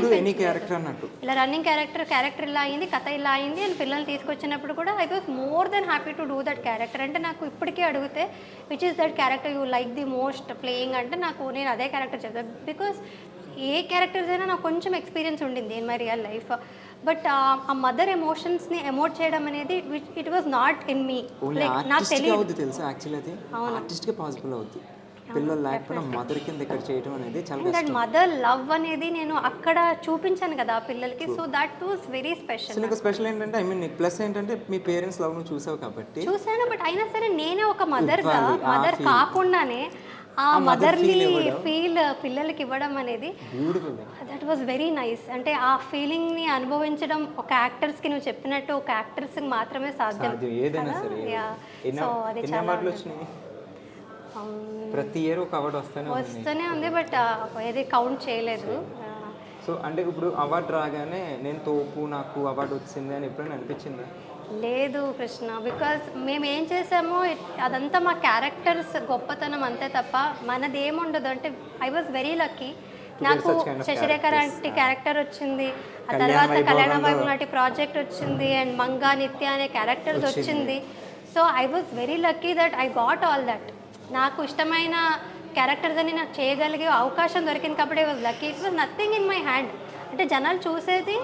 ఇలా రన్నింగ్ క్యారెక్టర్ ఇలా అయింది, కథ ఇలా అయింది అని పిల్లల్ని తీసుకొచ్చినప్పుడు కూడా I was more than happy to do that character. అంటే నాకు ఇప్పటికీ అడిగితే which is that character you like the most playing అంటే నాకు నేను అదే క్యారెక్టర్ చెప్తాను. బికాస్ ఏ క్యారెక్టర్స్ అయినా నాకు కొంచెం ఎక్స్పీరియన్స్ ఉండింది in my real life. But ఆ మదర్ ఎమోషన్స్ని ఎమోట్ చేయడం అనేది it was not in me. నాకు తెలియదు తెలుసా యాక్చువల్లీ అది ఆర్టిస్ట్కి పాసిబుల్ అవుతుంది. పిల్లలు లేకపోయినా మదర్ కింద ఇక్కడ చేయడం అనేది చాలా కష్టం. మదర్ లవ్ అనేది నేను అక్కడ చూపించాను కదా పిల్లలకి. So that was very special. నీకు స్పెషల్ ఏంటంటే ఐ మీన్ ప్లస్ ఏంటంటే మీ పేరెంట్స్ లవ్ ను చూసావు కాబట్టి. చూసాను, బట్ అయినా సరే నేనే ఒక మదర్ కాకుండానే ఆ మదర్లీ ఫీల్ పిల్లలకి ఇవ్వడం అనేది దట్ వాజ్ వెరీ నైస్. అంటే ఆ ఫీలింగ్ని అనుభవించడం ఒక యాక్టర్స్కి నువ్వు చెప్పినట్టు ఒక యాక్టర్స్కి మాత్రమే సాధ్యం. సో అది చాలా ప్రతి ఇయర్ ఒక అవార్డు వస్తూనే ఉంది, బట్ ఏది కౌంట్ చేయలేదు. సో అంటే ఇప్పుడు అవార్డు రాగానే నేను తోపు నాకు అవార్డు వచ్చింది అని ఎప్పుడైనా అనిపించిందా? లేదు కృష్ణ, బికాజ్ మేము ఏం చేసామో అదంతా మా క్యారెక్టర్స్ గొప్పతనం అంతే తప్ప మనది ఏముండదు. అంటే ఐ వాజ్ వెరీ లక్కీ. నాకు శశిరేఖ లాంటి క్యారెక్టర్ వచ్చింది, ఆ తర్వాత కళ్యాణ వైభవం లాంటి ప్రాజెక్ట్ వచ్చింది, అండ్ మంగా నిత్య అనే క్యారెక్టర్స్ వచ్చింది. So I was very lucky that I got all that. నాకు ఇష్టమైన క్యారెక్టర్స్ అని నాకు చేయగలిగే అవకాశం దొరికింది కాబట్టి I was lucky. It was nothing in my hand. అంటే జనాలు చూసేది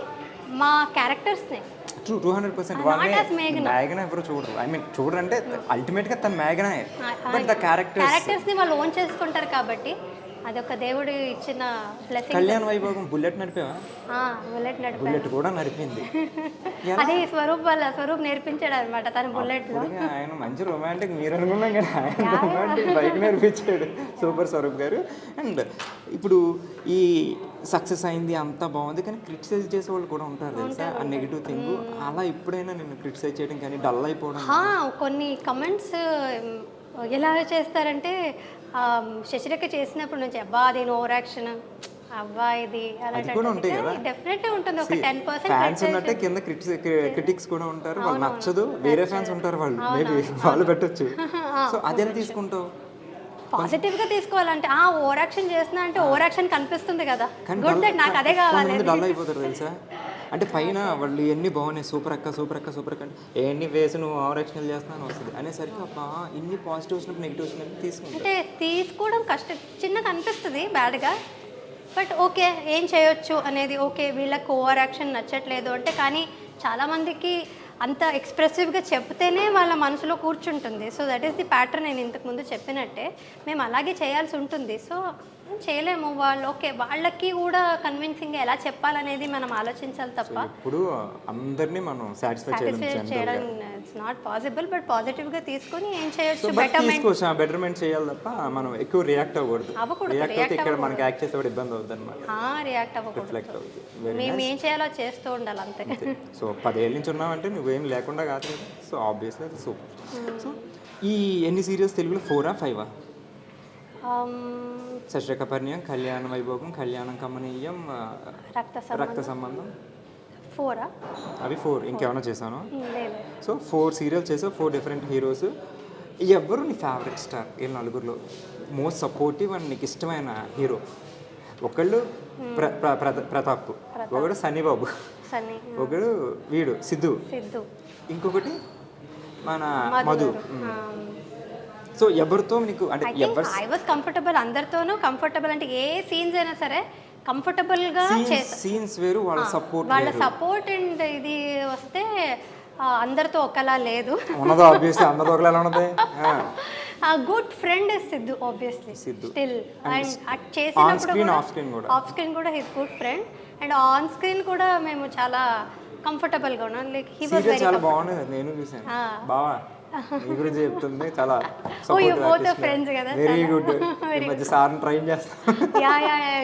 మా క్యారెక్టర్స్ని. 200% మేఘన ఎవరు చూడరు. ఐ మీన్ చూడరంటే అల్టిమేట్గా తన మేఘన, బట్ ద క్యారెక్టర్స్ని వాళ్ళు ఓన్ చేసుకుంటారు కాబట్టి అదొక దేవుడు ఇచ్చిన బ్లెస్సింగ్. కళ్యాణ వైభోగం బుల్లెట్ నడిపావా? బుల్లెట్ కూడా నడిపింది. అది స్వరూప్ నేర్పించాడు అనమాట తన బుల్లెట్ లో. ఆయన మంచి రొమాంటిక్, మీరు అనుకున్నాం కదా ఆయన రొమాంటిక్ బైక్ నేర్పించాడు సూపర్ స్వరూప్ గారు. అండ్ ఇప్పుడు ఈ సక్సెస్ అయింది అంతా బాగుంది, కానీ క్రిటిసైజ్ చేసే వాళ్ళు కూడా ఉంటారు తెలుసా, ఆ నెగిటివ్ థింగ్. అలా ఎప్పుడైనా నేను క్రిటిసైజ్ చేయడం కానీ డల్ అయిపోవడం? కొన్ని కమెంట్స్ ఎలా చేస్తారంటే శశిరేఖ చేసినప్పుడు నుంచి అబ్బా అదేను ఓవర్ యాక్షన్, అబ్బా ఇది డెఫినెట్గా ఉంటుంది. ఒక 10% ఫ్యాన్స్ ఉన్నట్టే కింద క్రిటిక్స్ కూడా ఉంటారు, వాళ్ళు నచ్చదు వేరే ఫ్యాన్స్ ఉంటారు, వాళ్ళు మేబీ వాళ్ళు పెట్టచ్చు. సో అదేలా తీసుకుంటావు? పాజిటివ్గా తీసుకోవాలంటే ఓవర్ యాక్షన్ చేస్తున్నా అంటే ఓవర్ యాక్షన్ కనిపిస్తుంది కదా, గుడ్ దట్ నాకు అదే కావాలి. డల్ అయిపోతారు తెలుసా. అంటే పైన వాళ్ళు ఎన్ని బాగున్నాయి, సూపర్ అక్క అంటే ఎన్ని వేసి నువ్వు ఓవర్ యాక్షన్ చేస్తున్నాను వస్తుంది అనేసరికి అబ్బా ఇన్ని పాజిటివ్ వచ్చినప్పుడు నెగిటివ్ వచ్చినప్పుడు తీసుకుంటా. అంటే తీసుకోవడం కష్టం, చిన్నగా అనిపిస్తుంది బ్యాడ్గా, బట్ ఓకే ఏం చేయొచ్చు అనేది, ఓకే వీళ్ళకి ఓవర్ యాక్షన్ నచ్చట్లేదు అంటే, కానీ చాలామందికి అంత ఎక్స్ప్రెసివ్గా చెప్తేనే వాళ్ళ మనసులో కూర్చుంటుంది. So that is the pattern. నేను ఇంతకుముందు చెప్పినట్టే మేము అలాగే చేయాల్సి ఉంటుంది. సో చేయలేము. వాళ్ళు ఓకే వాళ్ళకి కూడా కన్విన్సింగ్గా ఎలా చెప్పాలనేది మనం ఆలోచించాలి తప్ప ఇప్పుడు అందరినీ మనం సాటిస్ఫై చేయడం ఇట్స్ నాట్ పాసిబుల్. బట్ పాజిటివ్గా తీసుకొని ఏం చేయొచ్చు, బెటర్మెంట్ బెటర్మెంట్ చేయాలి తప్ప మనం ఎక్కువ రియాక్ట్ అవ్వకూడదు. రియాక్ట్ అయితే ఇక్కడ మనకి యాక్ట్ చేసేవాడు ఇబ్బంది అవుతుంది అనమాట. రియాక్ట్ అవ్వకూడదు. మేము ఏం చేయాలో చేస్తూ ఉండాలి అంతే. సో 10 ఏళ్ళ నుంచి ఉన్నామంటే నువ్వేం లేకుండా కాదు కదా. సో ఆబ్వియస్లీ అది సూపర్. సో ఈ ఎన్ని సీరియల్స్ తెలుగులో 4ఆ 5ఆ? శశిరేఖపర్ణ్యం, కళ్యాణ వైభోగం, కళ్యాణం కమనీయం, రక్త సంబంధం 4ఆ? అవి 4. ఇంకేమైనా చేశాను? లేదు. సో 4 సీరియల్స్ చేసావు, 4 డిఫరెంట్ హీరోస్. ఎవరు నీ ఫేవరెట్ స్టార్ వీళ్ళ నలుగురిలో? మోస్ట్ సపోర్టివ్ అండ్ నీకు ఇష్టమైన హీరో? ఒకళ్ళు ప్రతాప్, ఒకడు సన్నీబాబు, ఒకడు వీడు సిద్ధు, ఇంకొకటి మన మధు. సో ఎవరితో నీకు అంటే ఐ వాజ్ కంఫర్టబుల్, అందరితోనూ కంఫర్టబుల్. అంటే ఏ సీన్స్ అయినా సరే కంఫర్టబుల్గా సీన్స్ వేరు, వాళ్ళ సపోర్ట్ అండ్ ఇది వస్తే అందరితో ఒకలా లేదు. ఉన్నది ఆబ్వియస్లీ అందరితో ఒకలా ఉన్నది. Good friend is Siddhu, obviously still. And on screen కూడా his good friend, and on screen కూడా మేము చాలా కంఫర్టబుల్గా ఉన్నాం. లైక్ హీ వాజ్ వెరీ చాలా బాగుంది. నేను చూసాను బావా నీ గురించి చెప్తుంది చాలా ఫ్రెండ్స్ కదా. Very good. ఈ మధ్య సార్ని ట్రైన్ చేస్తాను. యా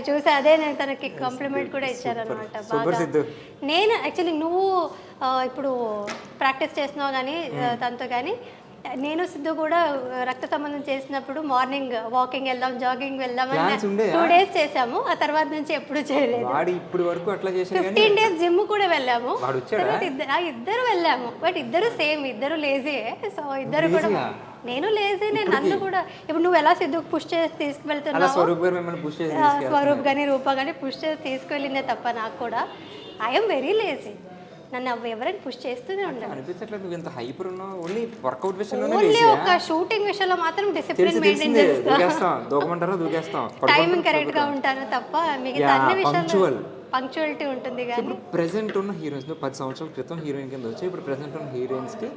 చూసి అదే నేను తనకి కాంప్లిమెంట్ కూడా ఇచ్చారనమాట. బాగా నేను యాక్చువల్లీ నువ్వు ఇప్పుడు ప్రాక్టీస్ చేస్తున్నావు కానీ తనతో, కానీ నేను సిద్ధు కూడా రక్త సంబంధం చేసినప్పుడు మార్నింగ్ వాకింగ్ వెళ్దాం, జాగింగ్ వెళ్దాం అని 2 days చేసాము. ఆ తర్వాత నుంచి ఎప్పుడు చేయలేదు. ఇప్పుడు వరకు అట్లా 15 days జిమ్ కూడా వెళ్ళాము. ఇద్దరు వెళ్ళాము, బట్ ఇద్దరు సేమ్, ఇద్దరు లేజీ. సో ఇద్దరు కూడా, నేను లేజీ, నన్ను కూడా ఇప్పుడు నువ్వు ఎలా సిద్ధుకు పుష్ చేసి తీసుకువెళ్తున్నావు, స్వరూప్ కానీ రూప కానీ పుష్ చేసి తీసుకువెళ్ళిందే తప్ప నాకు కూడా ఐఎమ్ వెరీ లేజీ. నన్ను ఎవరైనా పుష్ చేస్తూనే ఉండాలి. ఓన్లీ ఒక షూటింగ్ విషయంలో మాత్రం డిసిప్లిన్ మెయింటైన్ చేస్తాం, టైమింగ్ కరెక్ట్ గా ఉంటాను తప్ప మిగతా అన్ని విషయాల్లో పంక్చువాలిటీ ఉంటుంది. కానీ ప్రెసెంట్ ఉన్న హీరోయిన్స్ 10 సంవత్సరాల క్రితం హీరోయిన్ కింద వచ్చి ఇప్పుడు ప్రెసెంట్ ఉన్న హీరోయిన్స్ కి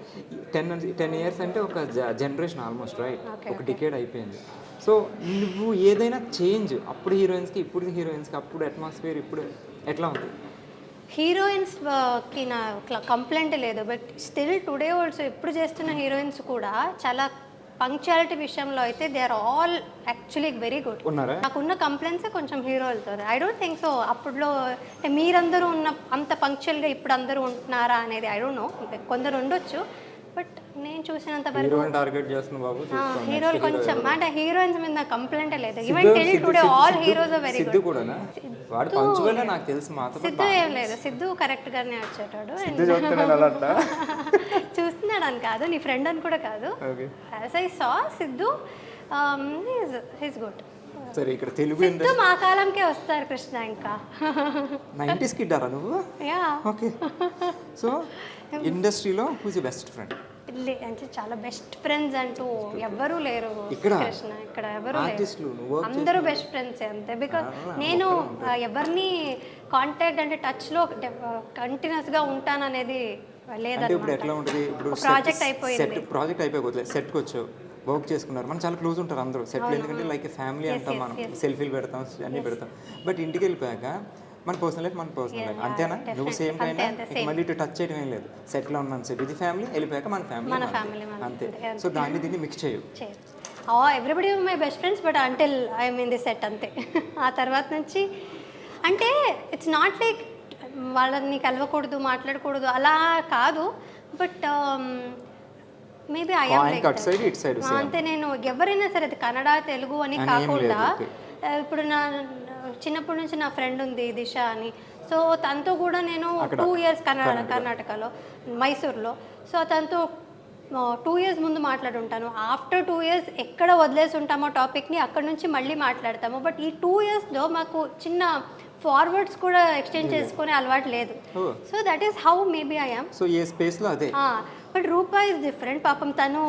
10 years అంటే ఒక జనరేషన్ ఆల్మోస్ట్, రైట్? ఒక డికేడ్ అయిపోయింది. సో నువ్వు ఏదైనా చేంజ్ అప్పుడు హీరోయిన్స్కి ఇప్పుడు హీరోయిన్స్కి, అప్పుడు అట్మాస్ఫియర్ ఇప్పుడు ఎట్లా ఉంది? హీరోయిన్స్కి నా కంప్లైంట్ లేదు, బట్ స్టిల్ టుడే ఆల్సో ఇప్పుడు చేస్తున్న హీరోయిన్స్ కూడా చాలా పంక్చువాలిటీ విషయంలో అయితే they are all actually very good. నాకున్న కంప్లైంట్స్ కొంచెం హీరోలతో. ఐ డోంట్ థింక్ సో అప్పుడులో మీరందరూ ఉన్న అంత పంక్చువల్గా ఇప్పుడు అందరూ ఉంటున్నారా అనేది ఐ డోంట్ నో. కొందరు ఉండొచ్చు, బట్ నేను చూసినంత వరకు హీరోలు కొంచెం అంటే హీరోయిన్స్ మీద నాకు కంప్లైంట్ లేదు. Even till today all heroes are very good. Siddhu ఏం లేదు, సిద్ధు కరెక్ట్ గానే వచ్చేటాడు. చూస్తున్నాడు అని కాదు, నీ ఫ్రెండ్ అని కూడా కాదు. As I saw Siddhu he's good. సరే, ఇక్కడ తెలుగు సిద్ధు మా కాలంకే వస్తారు కృష్ణ. ఇంకా 90s కిడ్ ఆరా నువ్వు? యా. ఓకే. సో ఇండస్ట్రీలో హూస్ యువర్ బెస్ట్ ఫ్రెండ్? అంటే చాలా బెస్ట్ ఫ్రెండ్స్ అంటూ ఎవ్వరూ లేరు కృష్ణ. ఇక్కడ ఎవరు లేరు, అందరూ బెస్ట్ ఫ్రెండ్స్ అంతే. బికాజ్ నేను ఎవరిని కాంటాక్ట్ అంటే టచ్లో కంటిన్యూస్గా ఉంటాననేది లేదన్నమాట. ఇప్పుడు ఎట్లా ఉంటుంది? ఇప్పుడు ప్రాజెక్ట్ అయిపోయింది, ప్రాజెక్ట్ అయిపోయి సెట్కి వచ్చావు, వర్క్ చేసుకున్నారు, మనం చాలా క్లోజ్ ఉంటారు అందరూ సెట్లు. ఎందుకంటే లైక్ ఫ్యామిలీ అంటాం, మనం సెల్ఫీలు పెడతాం, అన్నీ పెడతాం. బట్ ఇంటికి వెళ్ళిపోయాక మన పర్సనల్ లైఫ్ మన పర్సనల్ లైఫ్ అంతేనా? నువ్వు సేమ్ టైం మళ్ళీ ఇటు టచ్ చేయడం ఏం లేదు. సెట్లో ఉన్నాను సేపు ఇది ఫ్యామిలీ, వెళ్ళిపోయాక మన ఫ్యామిలీ అంతే. సో దాన్ని దీన్ని మిక్స్ చేయు. Everybody my best friends, but until I mean the set అంతే. ఆ తర్వాత నుంచి అంటే ఇట్స్ నాట్ లైక్ వాళ్ళని కలవకూడదు, మాట్లాడకూడదు అలా కాదు. But maybe I yam like అంతే. నేను ఎవరైనా సరే అది కన్నడ తెలుగు అని కాకుండా, ఇప్పుడు నా చిన్నప్పటి నుంచి నా ఫ్రెండ్ ఉంది దిశ అని. సో తనతో కూడా నేను 2 years కర్ణాటకలో మైసూర్లో. సో తనతో 2 years ముందు మాట్లాడి ఉంటాను. ఆఫ్టర్ 2 years ఎక్కడ వదిలేసి ఉంటామో టాపిక్ని అక్కడ నుంచి మళ్ళీ మాట్లాడతాము. బట్ ఈ 2 yearsలో మాకు చిన్న ఫార్వర్డ్స్ కూడా ఎక్స్చేంజ్ చేసుకునే అలవాటు లేదు. So that is how maybe I am. So ఏ స్పేస్లో అదే. But Rupa is different. పాపం తను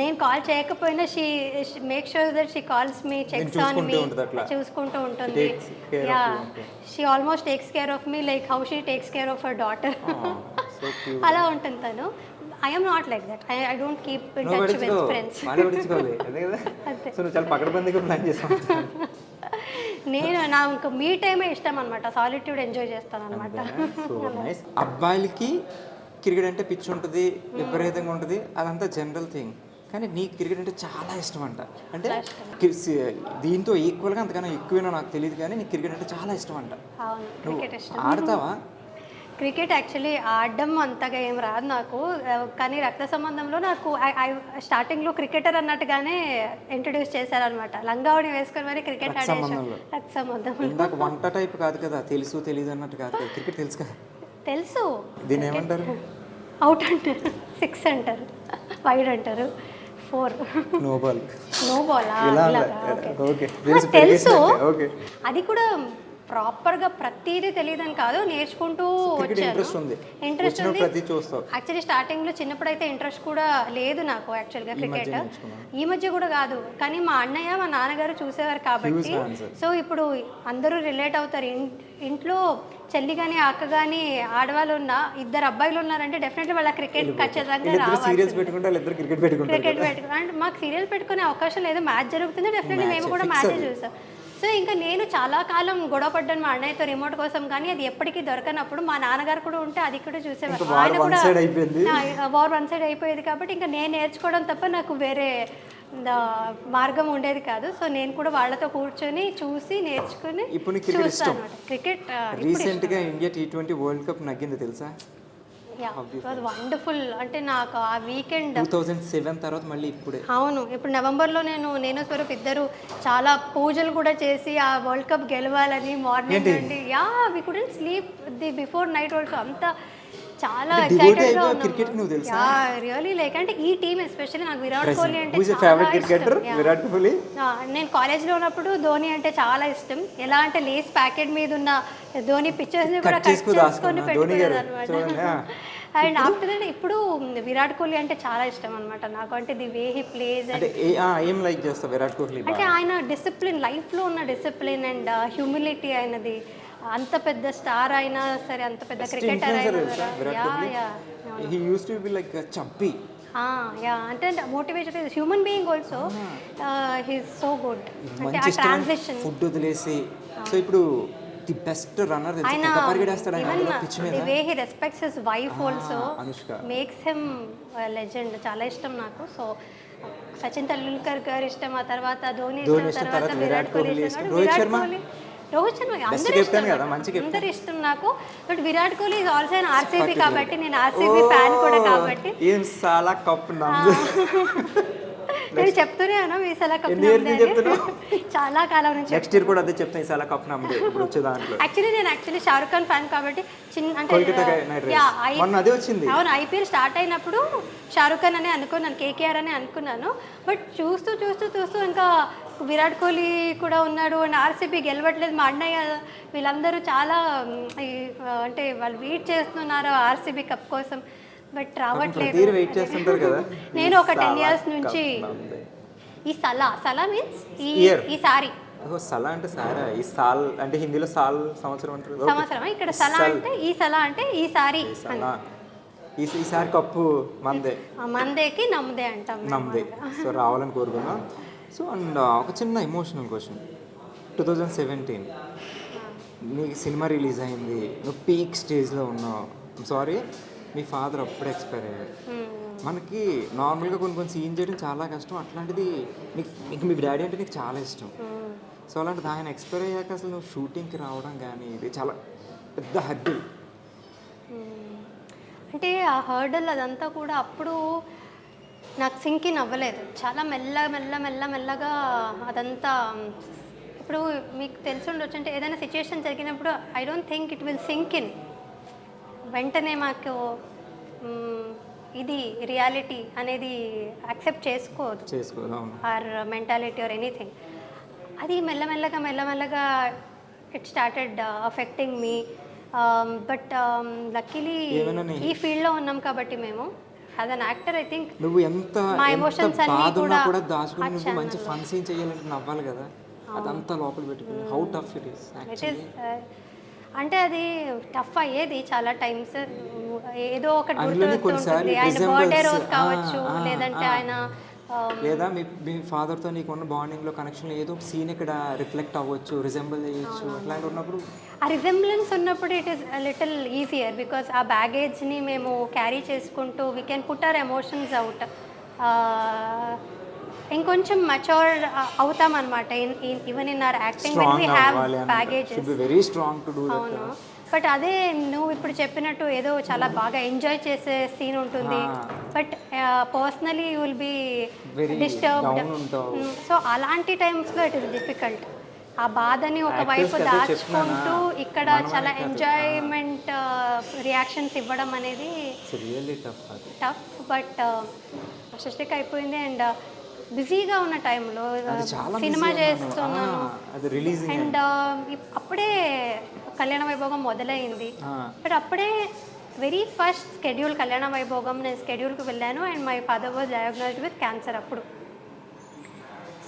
నేను కాల్ చేయకపోయినా she make sure that she calls me, checks on me, చూసుకుంటూ ఉంటుంది. Yeah, she almost takes care of me like how she takes care of her daughter. అలా ఉంటుంది తను. I am not like that. I don't keep in touch with friends. నేను నాకు మీ టైమే ఇష్టం అనమాట, సాలిట్యూడ్ ఎంజాయ్ చేస్తాను అనమాట. అబ్బాయిలకి క్రికెట్ అంటే పిచ్చి ఉంటుంది, విపరీతంగా ఉంటుంది, అదంతా జనరల్ థింగ్. కానీ నీకు క్రికెట్ అంటే చాలా ఇష్టం అంట. అంటే దీంతో ఈక్వల్గా అంతకన్నా ఎక్కువేనో నాకు తెలియదు, కానీ నీకు క్రికెట్ అంటే చాలా ఇష్టం అంట. నువ్వు ఆడతావా? క్రికెట్ యాక్చువల్లీ ఆడడం అంతగా ఏం రాదు నాకు, కానీ రక్త సంబంధంలో నాకు స్టార్టింగ్లో క్రికెటర్ అన్నట్టుగానే ఇంట్రడ్యూస్ చేశారనమాట. లంగావని వేసుకొని మరి క్రికెట్ ఆడేసాం. రక్త సంబంధం వంట టైప్ కాదు కదా, తెలుసు తెలియదు అన్నట్టు కాదు కదా, క్రికెట్ తెలుసు కదా? తెలుసు. దీన్ని ఏమంటారు? అవుట్ అంటారు, 6 అంటారు, వైడ్ అంటారు, 4 నో బాల్. తెలుసు. అది కూడా ప్రాపర్గా ప్రతిదీ తెలియదని కాదు, నేర్చుకుంటూ వచ్చాను. ఇంట్రెస్ట్ ఉంది. యాక్చువల్లీ స్టార్టింగ్లో చిన్నప్పుడు అయితే ఇంట్రెస్ట్ కూడా లేదు నాకు యాక్చువల్గా క్రికెట్. ఈ మధ్య కూడా కాదు, కానీ మా అన్నయ్య మా నాన్నగారు చూసేవారు కాబట్టి. సో ఇప్పుడు అందరూ రిలేట్ అవుతారు. ఇంట్లో చెల్లి కానీ అక్క కానీ ఆడవాళ్ళు ఉన్నా, 2 అబ్బాయిలు ఉన్నారంటే డెఫినెట్లీ వాళ్ళ క్రికెట్ ఖచ్చితంగా రావాలి. క్రికెట్ పెట్టుకుని అంటే మాకు సీరియల్ పెట్టుకునే అవకాశం లేదు. మ్యాచ్ జరుగుతుంది, డెఫినెట్లీ మేము కూడా మ్యాచే చూసాం. సో ఇంకా నేను చాలా కాలం గొడవ పడ్డాను మా అన్నయ్యతో రిమోట్ కోసం, కానీ అది ఎప్పటికీ దొరకనప్పుడు మా నాన్నగారు కూడా ఉంటే అది కూడా చూసేవారు. ఆయన కూడా వార్ వన్ సైడ్ అయిపోయేది కాబట్టి ఇంకా నేను నేర్చుకోవడం తప్ప నాకు వేరే మార్గం ఉండేది కాదు. సో నేను కూడా వాళ్ళతో కూర్చొని చూసి నేర్చుకుని చూస్తాను. క్రికెట్ రీసెంట్గా ఇండియా T20 వరల్డ్ కప్ నగ్గింది తెలుసా? వండర్ఫుల్. అంటే నాకు ఆ వీకెండ్ 2007 తర్వాత మళ్ళీ ఇప్పుడే. అవును, ఇప్పుడు నవంబర్లో నేను స్వరూప్ ఇద్దరు చాలా పూజలు కూడా చేసి ఆ వరల్డ్ కప్ గెలవాలని మార్నింగ్ నుండి we couldn't sleep the before night also. అంత చాలా ఎక్సైటెడ్గా ఉన్నాను. రియల్లీ లైక్ అంటే ఈ టీమ్ ఎస్పెషల్లీ నాకు విరాట్ కోహ్లీ అంటే విరాట్ కోహ్లీ. నేను కాలేజ్లో ఉన్నప్పుడు ధోని అంటే చాలా ఇష్టం. ఎలా అంటే లేస్ ప్యాకెట్ మీద ఉన్న ధోని పిక్చర్స్ని కూడా కట్ చేసుకొని పెట్టుకున్నాను అనమాట. అండ్ ఆఫ్టర్ దట్ ఇప్పుడు విరాట్ కోహ్లీ అంటే చాలా ఇష్టం అనమాట నాకు. అంటే ది వే హీ ప్లేస్ అంటే ఆయన డిసిప్లిన్, లైఫ్లో ఉన్న డిసిప్లిన్ అండ్ హ్యూమిలిటీ అయినది. అంత పెద్ద స్టార్ అయినా సరే, అంత పెద్ద క్రికెటర్ అయినా అంటే motivation human being also. He's so good. అంటే ఆ ట్రాన్సిషన్ ఫుడ్ వదిలేసి సో ఇప్పుడు the best runner the way he respects his wife also makes him legend. చాలా ఇష్టం నాకు. సో సచిన్ తెండూల్కర్ గారు ఇష్టం, ఆ తర్వాత ధోని ఇష్టం, తర్వాత విరాట్ కోహ్లీ ఇష్టం. రోహిత్ శర్మ అందరు ఇష్టం నాకు. But Virat Kohli is also an RCB కాబట్టి నేను ఆర్సీబీ ఫ్యాన్ కూడా కాబట్టి నేను చెప్తూనే ఉన్నా ఈసారి కప్ చాలా కాలం నుంచి. నెక్స్ట్ ఇయర్ కూడా అదే చెప్తాను, ఈసారి కప్ నమ్మదే ఇప్పుడు వచ్చే దాంట్లో. యాక్చువల్లీ షారుఖ్ ఖాన్ ఫ్యాన్ కాబట్టి అంటే అవును, ఐపీఎల్ స్టార్ట్ అయినప్పుడు షారుఖ్ ఖాన్ అని అనుకున్నాను, కేకేఆర్ అని అనుకున్నాను. బట్ చూస్తూ ఇంకా విరాట్ కోహ్లీ కూడా ఉన్నాడు అండ్ ఆర్సీబీ గెలవట్లేదు. మా అన్నయ్య వీళ్ళందరూ చాలా అంటే వాళ్ళు వెయిట్ చేస్తున్నారు ఆర్సీబీ కప్ కోసం, బట్ రావట్లేదు. నేను ఒక 10 years నుంచి ఈ సలా మీన్స్ ఈసారి సలా అంటే సారా, ఈ సాల్ అంటే హిందీలో సాల్ సంవత్సరం అంటారు. సంవత్సరం ఇక్కడ సలా అంటే ఈ సలా అంటే ఈసారి. ఈసారి కప్పు మందేకి నమ్మదే అంటాం, నమ్మదే. సో రావాలని కోరుకున్నాం. సో అండ్ ఒక చిన్న ఎమోషనల్ క్వశ్చన్. 2017 నీకు సినిమా రిలీజ్ అయింది, నువ్వు పీక్ స్టేజ్లో ఉన్నావు. సారీ, మీ ఫాదర్ అప్పుడే ఎక్స్పైర్ అయ్యారు. మనకి నార్మల్గా కొన్ని సీన్ చేయడం చాలా కష్టం. అట్లాంటిది నీకు మీ డాడీ అంటే నీకు చాలా ఇష్టం. సో అలాంటిది ఆయన ఎక్స్పైర్ అయ్యాక అసలు నువ్వు షూటింగ్కి రావడం కానీ ఇది చాలా పెద్ద హర్డిల్. అంటే ఆ హర్డల్ అదంతా కూడా అప్పుడు నాకు సింక్ ఇన్ అవ్వలేదు. చాలా మెల్లగా అదంతా. ఇప్పుడు మీకు తెలిసి ఉండొచ్చు, అంటే ఏదైనా సిచ్యుయేషన్ జరిగినప్పుడు I don't think it will sink in. వెంటనే మాకు ఇది రియాలిటీ అనేది యాక్సెప్ట్ చేసుకోదు, ఆర్ మెంటాలిటీ ఆర్ ఎనీథింగ్. అది మెల్లమెల్లగా it started affecting me. But luckily ఈ ఫీల్డ్లో ఉన్నాం కాబట్టి మేము as an actor I think నువ్వు ఎంత మా ఎంత emotions అన్నీ బాధ ఉన్నా కూడా కూడా దాచుకుని ఆ నువ్వు మంచి channel ఫన్ సీన్ చేయాలంటే నవ్వాలి కదా, అదంతా లోపల పెట్టుకుని how tough it is it is అంటే అది టఫ్ అయ్యేది చాలా టైమ్స్. ఏదో ఒకటి అందులోనే కొన్నిసార్లు గుర్తొస్తుంటుంది, ఆయన బర్త్డే రోజు resembles, కావచ్చు, లేదంటే ఆయన లేదా మీ ఫాదర్తో నీకున్న బాండింగ్లో కనెక్షన్ ఏదో ఒక సీన్ ఇక్కడ రిఫ్లెక్ట్ అవ్వచ్చు, రిజెంబుల్ చేయొచ్చు, అట్లాంటి ఉన్నప్పుడు ఆ రిజెంబ్లెన్స్ ఉన్నప్పుడు it is little easier because ఆ బ్యాగేజ్ని మేము క్యారీ చేసుకుంటూ we can put our emotions out. ఇంకొంచెం మచ్యూర్ అవుతాం అనమాట even in our acting when we have baggages. Very strong to do that. అవును, బట్ అదే నువ్వు ఇప్పుడు చెప్పినట్టు ఏదో చాలా బాగా ఎంజాయ్ చేసే సీన్ ఉంటుంది, but personally you will be disturbed. So అలాంటి టైమ్స్లో ఇట్ ఈస్ డిఫికల్ట్. ఆ బాధని ఒకవైపు దాచుకుంటూ ఇక్కడ చాలా ఎంజాయ్మెంట్ రియాక్షన్స్ ఇవ్వడం అనేది టఫ్. బట్ సృష్టికి అయిపోయింది అండ్ బిజీగా ఉన్న టైంలో సినిమా చేస్తున్నాను అండ్ అప్పుడే కళ్యాణ వైభోగం మొదలైంది. బట్ అప్పుడే వెరీ ఫస్ట్ స్కెడ్యూల్ కళ్యాణ వైభోగం నేను స్కెడ్యూల్కి వెళ్ళాను and my father was diagnosed with cancer అప్పుడు.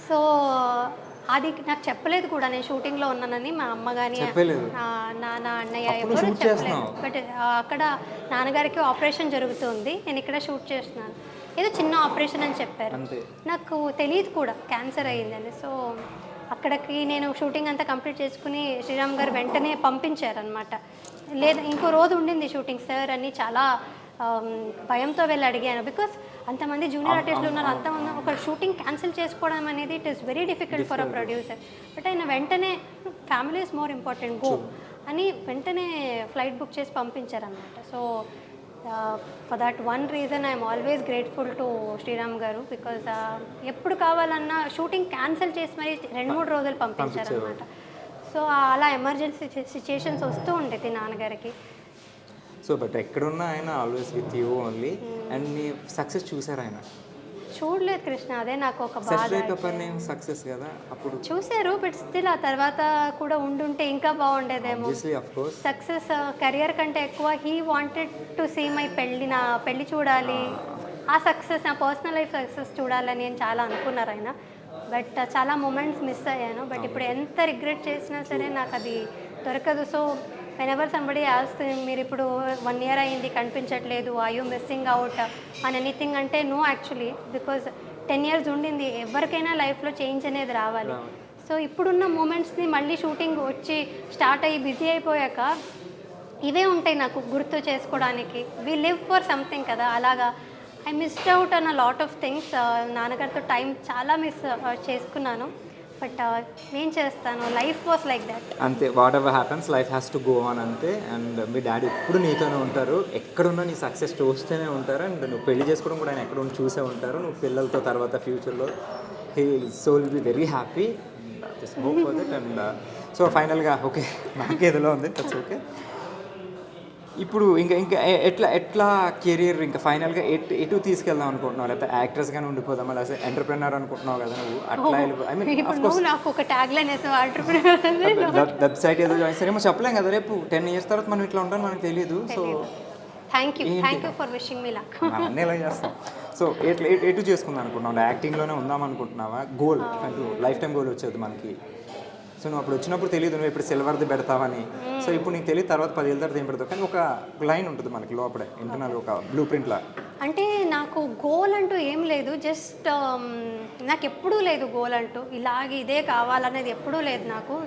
సో అది నాకు చెప్పలేదు కూడా నేను షూటింగ్లో ఉన్నానని మా అమ్మ కానీ నాన్న అన్నయ్య ఎవరు చెప్పలేదు. బట్ అక్కడ నాన్నగారికి ఆపరేషన్ జరుగుతుంది, నేను ఇక్కడ షూట్ చేస్తున్నాను, ఏదో చిన్న ఆపరేషన్ అని చెప్పారు, నాకు తెలియదు కూడా క్యాన్సర్ అయ్యిందని. సో అక్కడికి నేను షూటింగ్ అంతా కంప్లీట్ చేసుకుని శ్రీరామ్ గారు వెంటనే పంపించారనమాట. లేదా ఇంకో రోజు ఉండింది షూటింగ్ సార్ అని చాలా భయంతో వెళ్ళి అడిగాను, బికాస్ అంతమంది జూనియర్ ఆర్టిస్టులు ఉన్నారు, అంతమంది ఒక షూటింగ్ క్యాన్సిల్ చేసుకోవడం అనేది it is very difficult for a producer. But ఆయన వెంటనే family is more important, go అని వెంటనే ఫ్లైట్ బుక్ చేసి పంపించారనమాట. So for that one reason I'm always grateful to Sriram garu, because ఎప్పుడు కావాలన్నా షూటింగ్ క్యాన్సిల్ చేసి మరి 2-3 రోజులు పంపించారనమాట. సో అలా ఎమర్జెన్సీ సిచ్యుయేషన్స్ వస్తూ ఉండేది నాన్నగారికి. సో బట్ ఎక్కడున్నా ఆయన always with you only. And నీ సక్సెస్ చూసారు ఆయన? చూడలేదు కృష్ణ, అదే నాకు ఒక బాధ. సక్సెస్ కదా అప్పుడు చూసారు, బట్ స్టిల్ ఆ తర్వాత కూడా ఉండుంటే ఇంకా బాగుండేదేమో. సక్సెస్ కెరియర్ కంటే ఎక్కువ he wanted to see my నా పెళ్ళి చూడాలి, ఆ సక్సెస్ నా పర్సనల్ లైఫ్ సక్సెస్ చూడాలని అని చాలా అనుకున్నారు ఆయన. బట్ చాలా మూమెంట్స్ మిస్ అయ్యాను. బట్ ఇప్పుడు ఎంత రిగ్రెట్ చేసినా సరే నాకు అది దొరకదు. సో whenever somebody asks మీరు ఇప్పుడు 1 year అయింది కనిపించట్లేదు, are you missing out అని ఎనీథింగ్ అంటే నో యాక్చువల్లీ, బికాజ్ 10 years ఉండింది, ఎవరికైనా లైఫ్లో చేంజ్ అనేది రావాలి. సో ఇప్పుడున్న మూమెంట్స్ని మళ్ళీ షూటింగ్ వచ్చి స్టార్ట్ అయ్యి బిజీ అయిపోయాక ఇవే ఉంటాయి నాకు గుర్తు చేసుకోవడానికి. వీ లివ్ ఫర్ సంథింగ్ కదా, అలాగా I missed out an a lot of things. నాన్నగారితో టైం చాలా మిస్ చేసుకున్నాను. బట్ ఏం చేస్తాను, లైఫ్ వాస్ లైక్ దట్. అంతే, what ever happens life has to go on అంతే. అండ్ మీ డాడీ ఎప్పుడు నీతోనే ఉంటారు, ఎక్కడున్నా నీ సక్సెస్ చూస్తూనే ఉంటారు. అండ్ నువ్వు పెళ్లి చేసుకోవడం కూడా ఆయన ఎక్కడ చూసే ఉంటారు. నువ్వు పిల్లలతో తర్వాత ఫ్యూచర్లో he so will be very happy. Just hope for that. And so ఫైనల్గా ఓకే, నాకేదిలో ఉంది, దట్స్ ఓకే. ఇప్పుడు ఇంకా ఇంకా ఎట్లా కెరీర్ ఇంకా ఫైనల్గా ఎటు తీసుకెళ్దాం అనుకుంటున్నావు? లేకపోతే యాక్ట్రెస్గానే ఉండిపోదామా, లేకపోతే ఎంటర్ప్రెనర్ అనుకుంటున్నావు కదా నువ్వు? అట్లా ఐ మీన్ నాకు ఒక ట్యాగ్ లైన్ వేసావు, ఎంటర్ప్రెనర్ వెబ్సైట్ ఏదో జాయిన్ సరేమో చెప్పలేం కదా, రేపు 10 years తర్వాత మనం ఇట్లా ఉంటాం మనకు తెలియదు. So thank you for wishing me luck. అన్నీ ఎలా చేస్తాం. సో ఎటు చేసుకుందాం అనుకుంటున్నావు? యాక్టింగ్లోనే ఉందాం అనుకుంటున్నావా? గోల్ అంటూ లైఫ్ టైం గోల్ వచ్చేది మనకి. సో నువ్వు అప్పుడు వచ్చినప్పుడు తెలియదు నువ్వు ఇప్పుడు సిల్వర్ది పెడతావని. సో ఇప్పుడు నీకు తెలియదు తర్వాత 10 ఏళ్ళ తర్వాత ఏం పెడతావు, కానీ ఒక లైన్ ఉంటుంది మనకి లోపలే ఇంటర్నల్, ఒక బ్లూ ప్రింట్లా. అంటే నాకు గోల్ అంటూ ఏం లేదు, జస్ట్ నాకు ఎప్పుడూ లేదు గోల్ అంటూ ఇలాగే ఇదే కావాలనేది ఎప్పుడూ లేదు నాకు.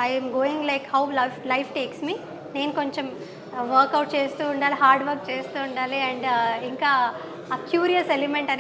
I'm going like how life takes me. నేను కొంచెం వర్కౌట్ చేస్తూ ఉండాలి, హార్డ్ వర్క్ చేస్తూ ఉండాలి, అండ్ ఇంకా ఆ క్యూరియస్ ఎలిమెంట్ అనేది